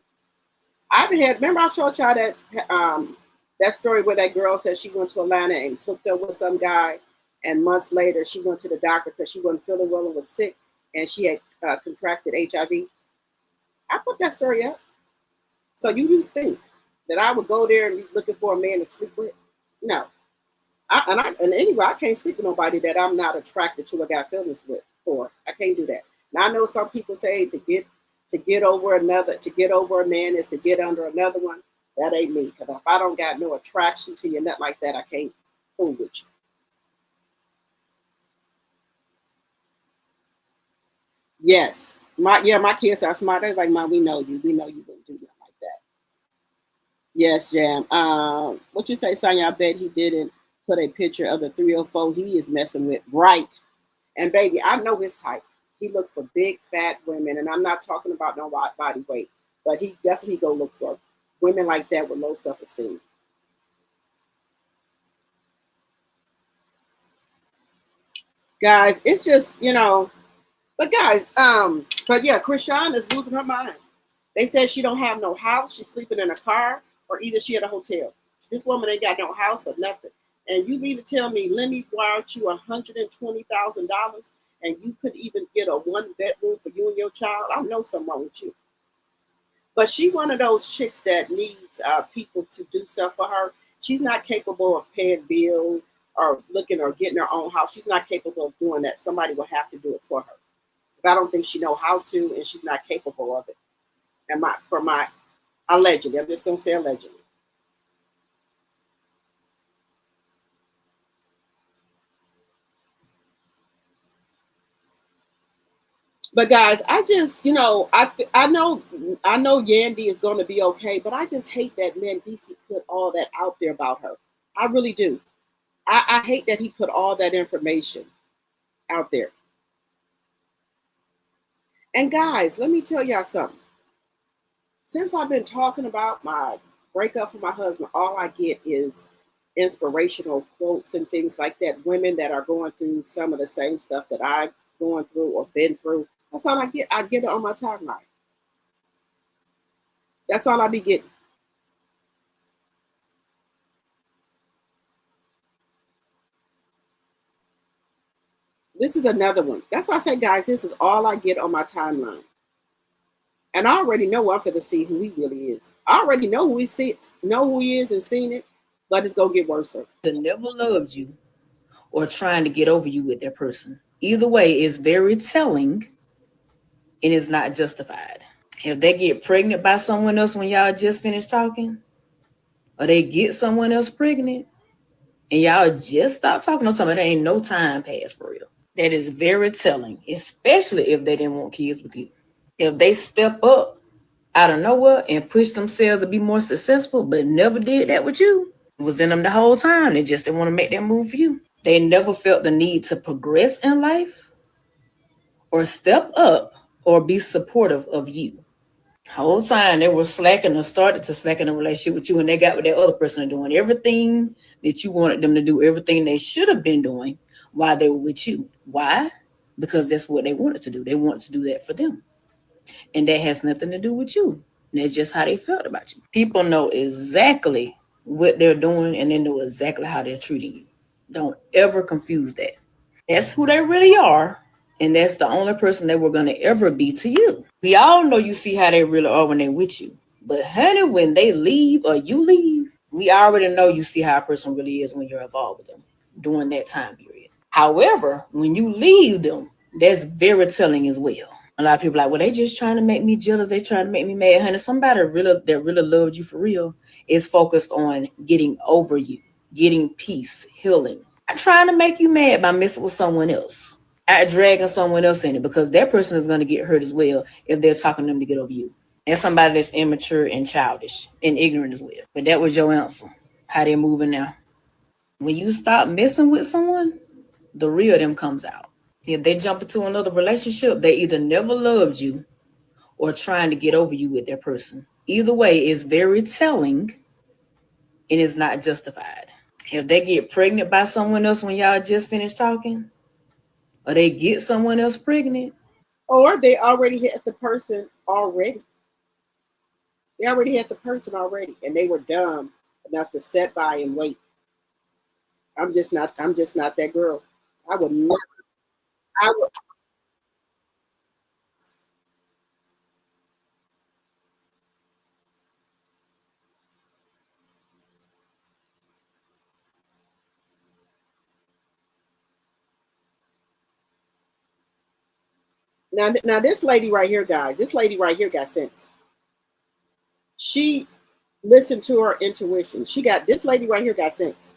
Remember I showed y'all that story where that girl said she went to Atlanta and hooked up with some guy, and months later she went to the doctor because she wasn't feeling well and was sick, and she had contracted HIV. I put that story up. So you think that I would go there and be looking for a man to sleep with? No. And anyway, I can't sleep with nobody that I'm not attracted to or got feelings for. I can't do that. Now I know some people say to get over a man is to get under another one. That ain't me. Because if I don't got no attraction to you, nothing like that, I can't fool with you. Yes. My kids are smart. They're like, Mom, we know you. We know you wouldn't do nothing like that. Yes, Jam. What you say, Sonya? I bet he didn't put a picture of the 304 he is messing with. Right. And baby, I know his type. He looks for big, fat women. And I'm not talking about no body weight. But that's what he go look for. Women like that with low self-esteem. Guys, it's just, but guys, but yeah, Krishan is losing her mind. They said she don't have no house. She's sleeping in a car, or either she at a hotel. This woman ain't got no house or nothing. And you mean to tell me, let me borrow you $120,000 and you could even get a 1-bedroom for you and your child? I know something wrong with you. But she one of those chicks that needs people to do stuff for her. She's not capable of paying bills or looking or getting her own house. She's not capable of doing that. Somebody will have to do it for her. But I don't think she know how to, and she's not capable of it. And allegedly, I'm just gonna say allegedly. But guys, I just, I know Yandy is going to be okay, but I just hate that Mendeecees put all that out there about her. I really do. I hate that he put all that information out there. And guys, let me tell y'all something. Since I've been talking about my breakup with my husband, all I get is inspirational quotes and things like that. Women that are going through some of the same stuff that I've gone through or been through. That's all I get. I get it on my timeline. That's all I be getting. This is another one. That's why I say, guys, this is all I get on my timeline. And I already know I'm going to see who he really is. I already know who he is and seen it, but it's going to get worse. They never loved you or trying to get over you with that person. Either way, it's very telling and it's not justified. If they get pregnant by someone else when y'all just finished talking, or they get someone else pregnant and y'all just stopped talking, I'm talking, there ain't no time passed for real. That is very telling, especially if they didn't want kids with you. If they step up out of nowhere and push themselves to be more successful, but never did that with you, it was in them the whole time. They just didn't want to make that move for you. They never felt the need to progress in life or step up or be supportive of you. Whole time they were slacking or started to slacken a relationship with you, and they got with that other person doing everything that you wanted them to do, everything they should have been doing while they were with you. Why? Because that's what they wanted to do. They wanted to do that for them. And that has nothing to do with you. And that's just how they felt about you. People know exactly what they're doing, and they know exactly how they're treating you. Don't ever confuse that. That's who they really are. And that's the only person they were going to ever be to you. We all know you see how they really are when they're with you. But honey, when they leave or you leave, we already know you see how a person really is when you're involved with them during that time period. However, when you leave them, that's very telling as well. A lot of people are like, well, they just trying to make me jealous. They trying to make me mad. Honey, somebody that really loved you for real is focused on getting over you, getting peace, healing. I'm trying to make you mad by messing with someone else, out dragging someone else in it, because that person is going to get hurt as well if they're talking to them to get over you. And somebody that's immature and childish and ignorant as well. But that was your answer. How they're moving now. When you stop messing with someone, the real them comes out. If they jump into another relationship, they either never loved you or trying to get over you with their person. Either way is very telling and is not justified. If they get pregnant by someone else when y'all just finished talking, or they get someone else pregnant, or they already had the person already. They already had the person already, and they were dumb enough to sit by and wait. I'm just not that girl. I would never. I would. Now, this lady right here, guys. This lady right here got sense. She listened to her intuition. This lady right here got sense.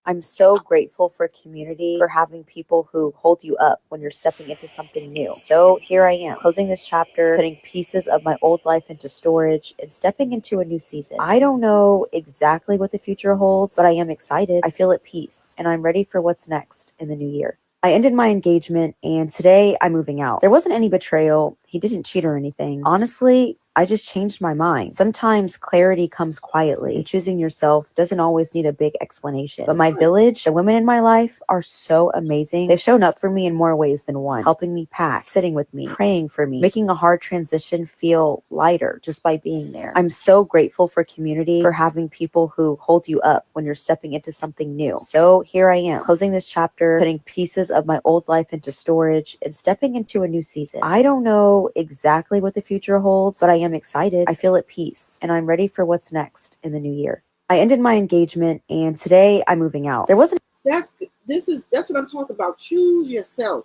I'm so grateful for community, for having people who hold you up when you're stepping into something new. So here I am, closing this chapter, putting pieces of my old life into storage, and stepping into a new season. I don't know exactly what the future holds, but I am excited. I feel at peace, and I'm ready for what's next in the new year. I ended my engagement, and today I'm moving out. There wasn't any betrayal. He didn't cheat or anything. Honestly, I just changed my mind. Sometimes clarity comes quietly. Choosing yourself doesn't always need a big explanation. But my village, the women in my life, are so amazing. They've shown up for me in more ways than one, helping me pass, sitting with me, praying for me, making a hard transition feel lighter just by being there. I'm so grateful for community, for having people who hold you up when you're stepping into something new. So here I am, closing this chapter, putting pieces of my old life into storage, and stepping into a new season. I don't know exactly what the future holds, but I am excited. I feel at peace, and I'm ready for what's next in the new year. I ended my engagement, and today I'm moving out. There wasn't. That's what I'm talking about. Choose yourself.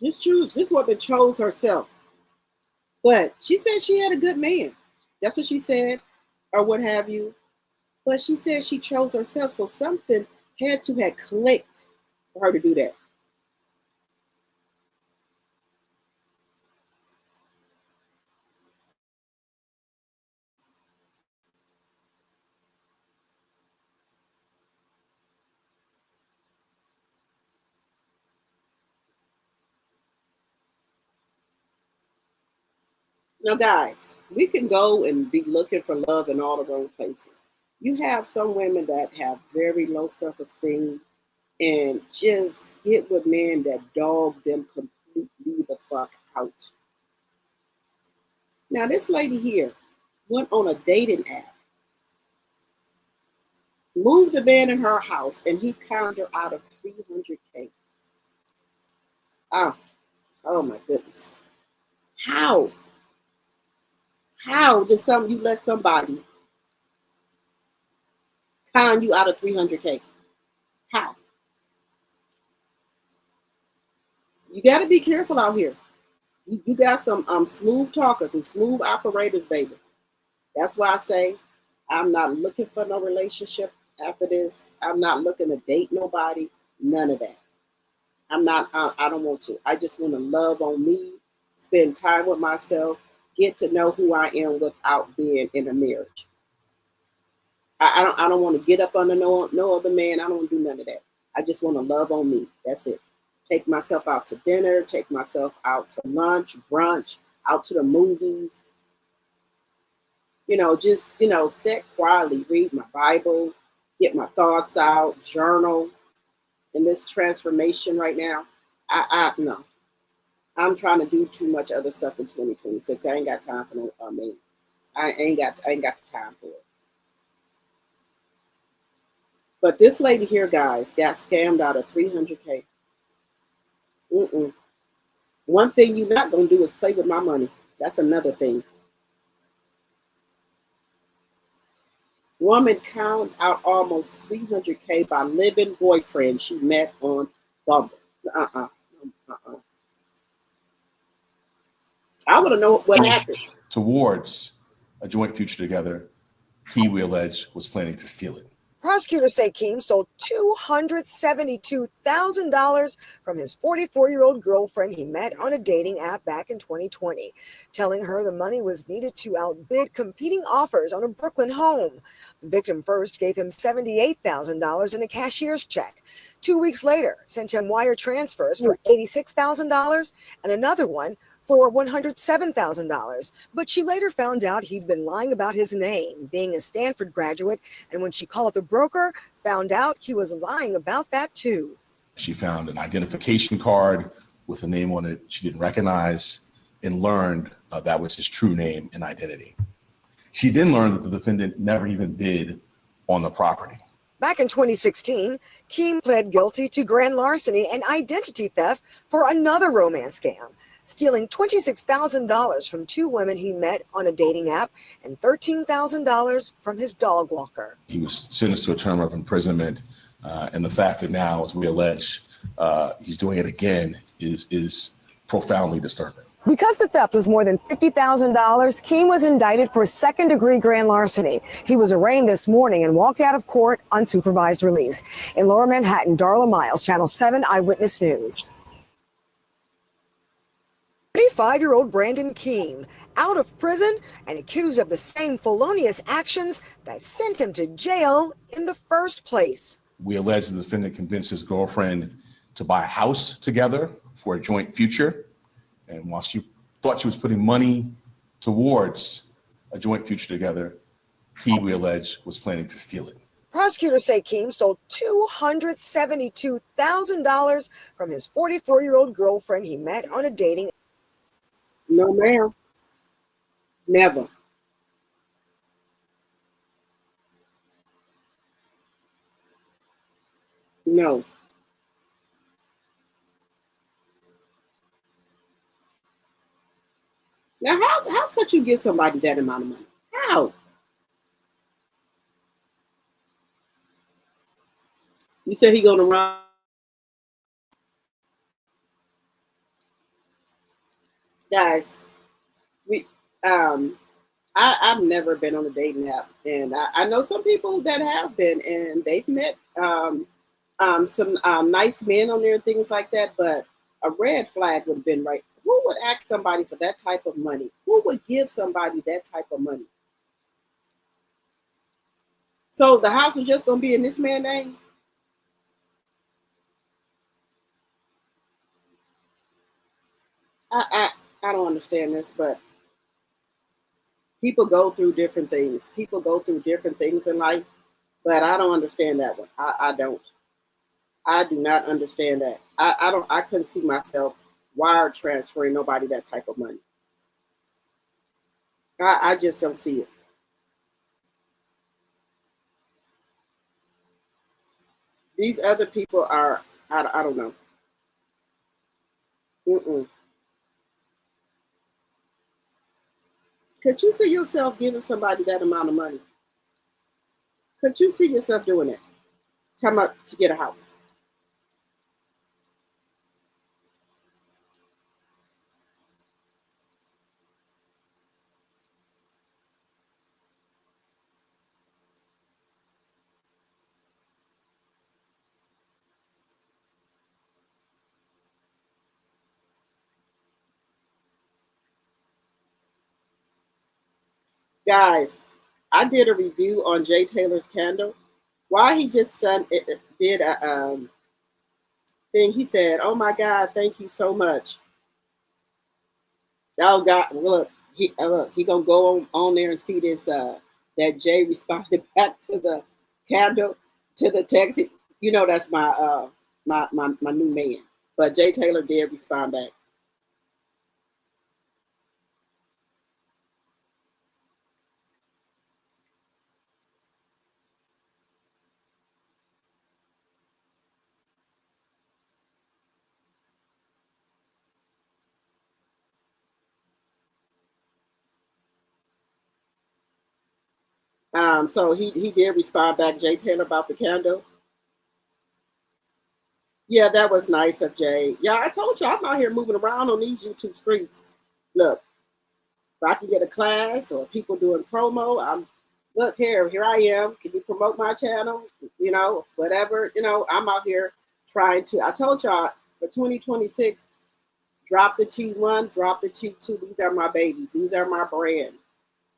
Just choose. This woman chose herself. But she said she had a good man. That's what she said, or what have you. But she said she chose herself. So something had to have clicked for her to do that. Now, guys, we can go and be looking for love in all the wrong places. You have some women that have very low self-esteem and just get with men that dog them completely the fuck out. Now, this lady here went on a dating app, moved a man in her house, and he conned her out of $300K. Oh my goodness. How? How did you let somebody con you out of $300K? How? You got to be careful out here. You got some smooth talkers and smooth operators, baby. That's why I say I'm not looking for no relationship after this. I'm not looking to date nobody. None of that. I don't want to. I just want to love on me, spend time with myself, get to know who I am without being in a marriage. I don't want to get up under no other man. I don't want to do none of that. I just want to love on me. That's it. Take myself out to dinner, take myself out to lunch, brunch, out to the movies. just, sit quietly, read my Bible, get my thoughts out, journal in this transformation right now. No, I'm trying to do too much other stuff in 2026. I ain't got time for no, I ain't got the time for it. But this lady here, guys, got scammed out of 300K. One thing you're not going to do is play with my money. That's another thing. Woman counted out almost 300K by living boyfriend she met on Bumble. I want to know what happened. Towards a joint future together, he, we allege, was planning to steal it. Prosecutors say Keem stole $272,000 from his 44-year-old girlfriend he met on a dating app back in 2020, telling her the money was needed to outbid competing offers on a Brooklyn home. The victim first gave him $78,000 in a cashier's check. 2 weeks later, sent him wire transfers for $86,000 and another one for $107,000. But she later found out he'd been lying about his name, being a Stanford graduate, and when she called the broker, found out he was lying about that too. She found an identification card with a name on it she didn't recognize and learned that was his true name and identity. She then learned that the defendant never even bid on the property. Back in 2016, Keem pled guilty to grand larceny and identity theft for another romance scam, stealing $26,000 from two women he met on a dating app and $13,000 from his dog walker. He was sentenced to a term of imprisonment, and the fact that now, as we allege, he's doing it again is profoundly disturbing. Because the theft was more than $50,000, Keem was indicted for second-degree grand larceny. He was arraigned this morning and walked out of court on supervised release. In Lower Manhattan, Darla Miles, Channel 7 Eyewitness News. 35-year-old Brandon Keem, out of prison and accused of the same felonious actions that sent him to jail in the first place. We allege the defendant convinced his girlfriend to buy a house together for a joint future. And while she thought she was putting money towards a joint future together, he, we allege, was planning to steal it. Prosecutors say Keem stole $272,000 from his 44-year-old girlfriend he met on a dating. No, ma'am. Never. No. Now, how could you give somebody that amount of money? How? You said he gonna run. Guys, I've never been on a dating app, and I know some people that have been, and they've met some nice men on there and things like that. But a red flag would have been right. Who would ask somebody for that type of money? Who would give somebody that type of money? So the house is just gonna be in this man's name? I don't understand this, but people go through different things. People go through different things in life, but I don't understand that one. I don't. I do not understand that. I couldn't see myself wire transferring nobody that type of money. I just don't see it. These other people are, I don't know. Could you see yourself giving somebody that amount of money? Could you see yourself doing it? Talking about to get a house. Guys, I did a review on Jay Taylor's candle. Why he just did a thing. He said, "Oh my God, thank you so much." Oh God, look, he gonna go on there and see this that Jay responded back to the candle to the text. You know that's my my new man. But Jay Taylor did respond back. So he did respond back, Jay Taylor, about the candle. Yeah, that was nice of Jay. Yeah, I told you I'm out here moving around on these YouTube streets. Look, if I can get a class or people doing promo, look here I am. Can you promote my channel? You know, whatever. You know, I'm out here trying to. I told y'all for 2026, drop the T1, drop the T2. These are my babies. These are my brand.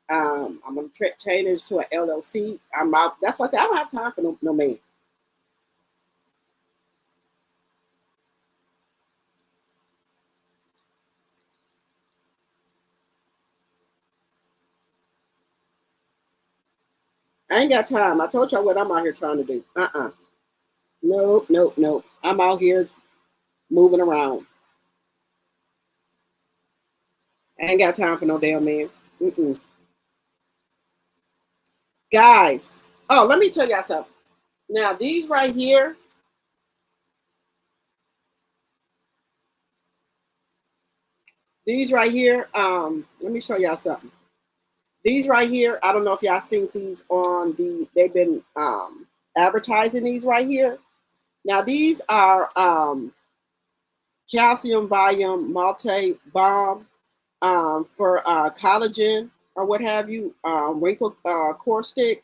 I'm gonna change it to an LLC. I'm out. That's why I say I don't have time for no man. I ain't got time. I told y'all what I'm out here trying to do. Nope. I'm out here moving around. I ain't got time for no damn man. Guys, oh, let me tell y'all something. Now, these right here, let me show y'all something. These right here, I don't know if y'all seen these on they've been advertising these right here. Now, these are calcium volume multi-balm for collagen or what have you, wrinkle core stick,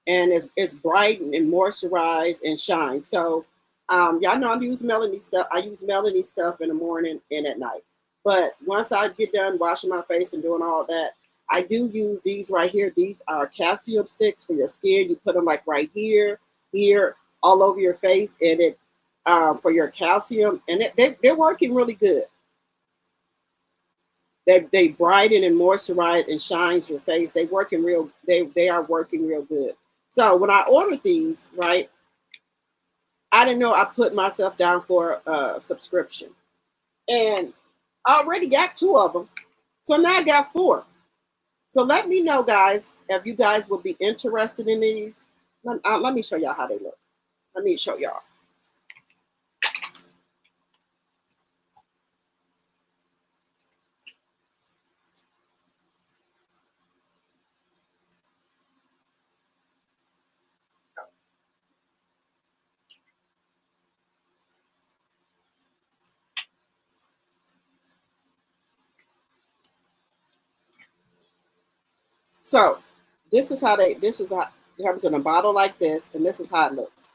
and it's bright and moisturized and shine. So y'all know I use Melanie stuff. I use Melanie stuff in the morning and at night. But once I get done washing my face and doing all that, I do use these right here. These are calcium sticks for your skin. You put them like right here, all over your face, and it for your calcium, and they're working really good. They brighten and moisturize and shines your face. They are working real good. So when I ordered these, right, I didn't know I put myself down for a subscription, and I already got 2 of them, so now I got 4. So let me know, guys, if you guys would be interested in these. Let me show y'all how they look. Let me show y'all. So this is how it comes in a bottle like this, and this is how it looks.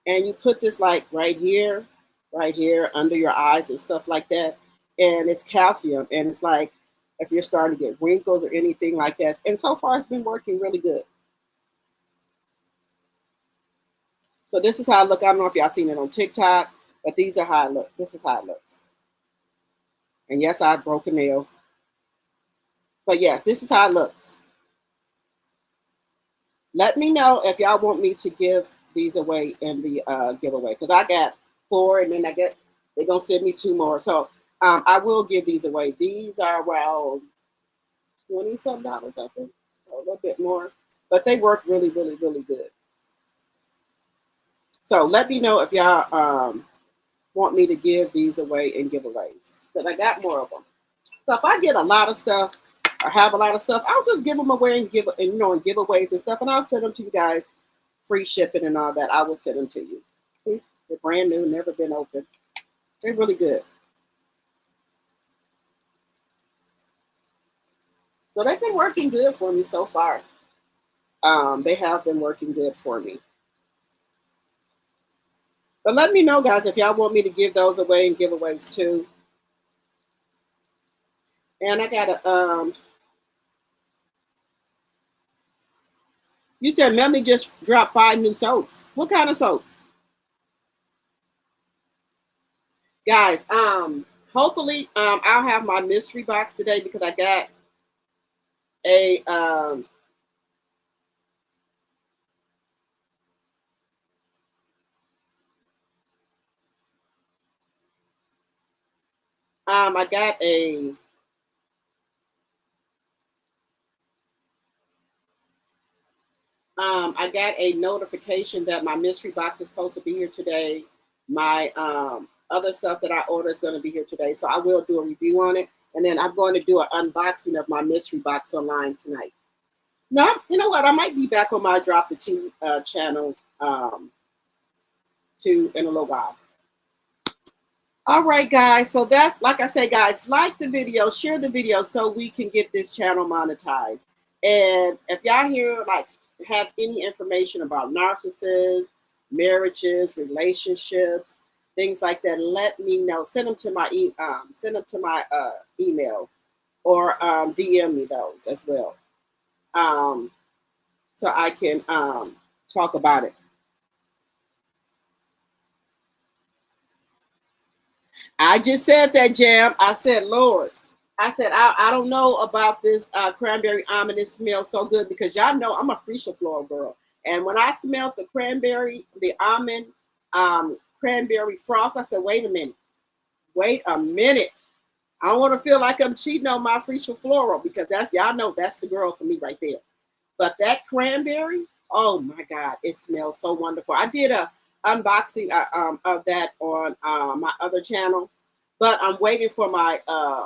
And you put this like right here under your eyes and stuff like that. And it's calcium, and it's like if you're starting to get wrinkles or anything like that. And so far, it's been working really good. So this is how it looks. I don't know if y'all seen it on TikTok, but these are how it looks. This is how it looks. And yes, I broke a nail. But yes, this is how it looks. Let me know if y'all want me to give these away in the giveaway, because I got 4, and then they're gonna send me 2 more. So I will give these away. These are around $20-some, I think, a little bit more, but they work really, really, really good. So let me know if y'all want me to give these away in giveaways, because I got more of them. So if I get a lot of stuff or have a lot of stuff, I'll just give them away and in giveaways and stuff, and I'll send them to you guys, free shipping and all that. I will send them to you. See, they're brand new, never been opened. They're really good. So they've been working good for me so far. They have been working good for me. But let me know, guys, if y'all want me to give those away in giveaways too. And I got you said Melanie just dropped 5 new soaps. What kind of soaps? Guys, hopefully, I'll have my mystery box today because I got a I got a I got a notification that my mystery box is supposed to be here today. My other stuff that I ordered is going to be here today. So I will do a review on it. And then I'm going to do an unboxing of my mystery box online tonight. No, you know what? I might be back on my Drop the Tea channel too in a little while. All right, guys. So that's, like I say, guys, like the video, share the video so we can get this channel monetized. And if y'all here like have any information about narcissists, marriages, relationships, things like that, let me know. Send them to my email or DM me those as well, so I can talk about it. I just said that, Jam. I said, Lord. I said, I don't know about this cranberry almond. It smells so good because y'all know I'm a freesia floral girl. And when I smelled the cranberry, the almond cranberry frost, I said, wait a minute. Wait a minute. I don't want to feel like I'm cheating on my freesia floral because that's, y'all know that's the girl for me right there. But that cranberry, oh my God, it smells so wonderful. I did a unboxing of that on my other channel. But I'm waiting for my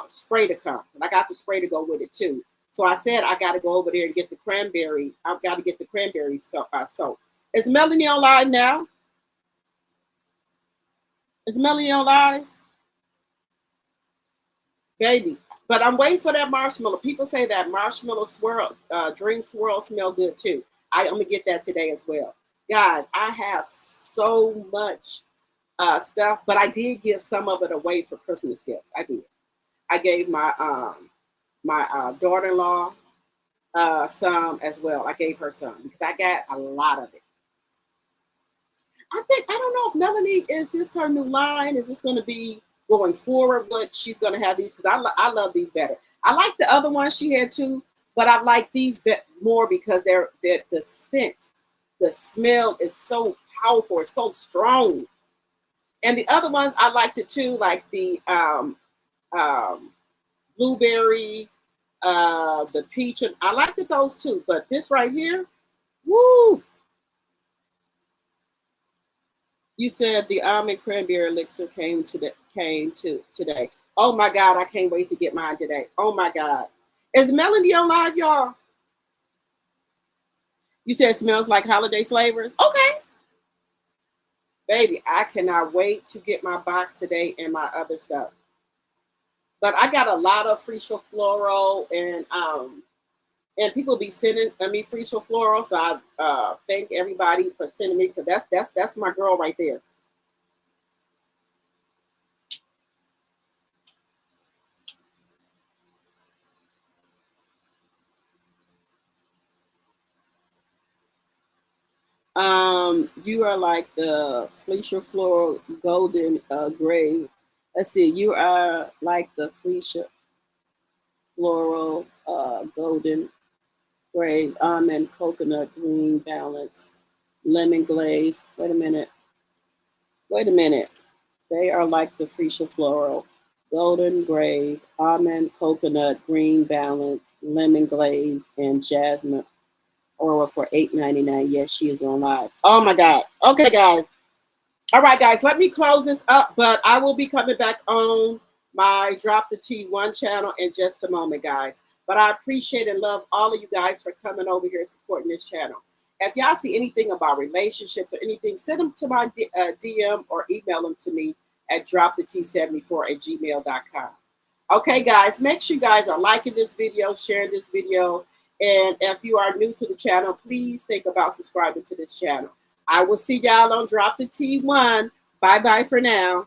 spray to come. And I got the spray to go with it too. So I said I got to go over there and get the cranberry. I've got to get the cranberry soap. Is Melanie on live now? Is Melanie on live? Baby. But I'm waiting for that marshmallow. People say that marshmallow swirl, dream swirl smell good too. I'm going to get that today as well. Guys, I have so much stuff, but I did give some of it away for Christmas gifts. I did. I gave my daughter-in-law some as well. I gave her some because I got a lot of it. I don't know if Melanie, is this her new line? Is this going to be going forward? What she's going to have these? Because I love these better. I like the other ones she had too, but I like these more because they're the scent, the smell is so powerful. It's so strong. And the other ones I liked it too, like the blueberry, the peach, and I liked it those too. But this right here, woo! You said the almond cranberry elixir came today. Oh my God, I can't wait to get mine today. Oh my God. Is Melanie on live, y'all? You said it smells like holiday flavors? Okay. Baby, I cannot wait to get my box today and my other stuff. But I got a lot of freesia floral and people be sending me freesia floral. So I thank everybody for sending me because that's my girl right there. You are like the freesia floral golden gray. Let's see, you are like the freesia floral golden gray almond coconut green balance lemon glaze. Wait a minute. They are like the freesia floral golden gray almond coconut green balance lemon glaze and jasmine oil for $8.99. Yes, she is on live. Oh my God. Okay, guys. All right, guys, let me close this up, but I will be coming back on my Drop the T1 channel in just a moment, guys. But I appreciate and love all of you guys for coming over here and supporting this channel. If y'all see anything about relationships or anything, send them to my DM or email them to me at dropthet74@gmail.com. Okay, guys, make sure you guys are liking this video, sharing this video. And if you are new to the channel, please think about subscribing to this channel. I will see y'all on Drop the T1. Bye-bye for now.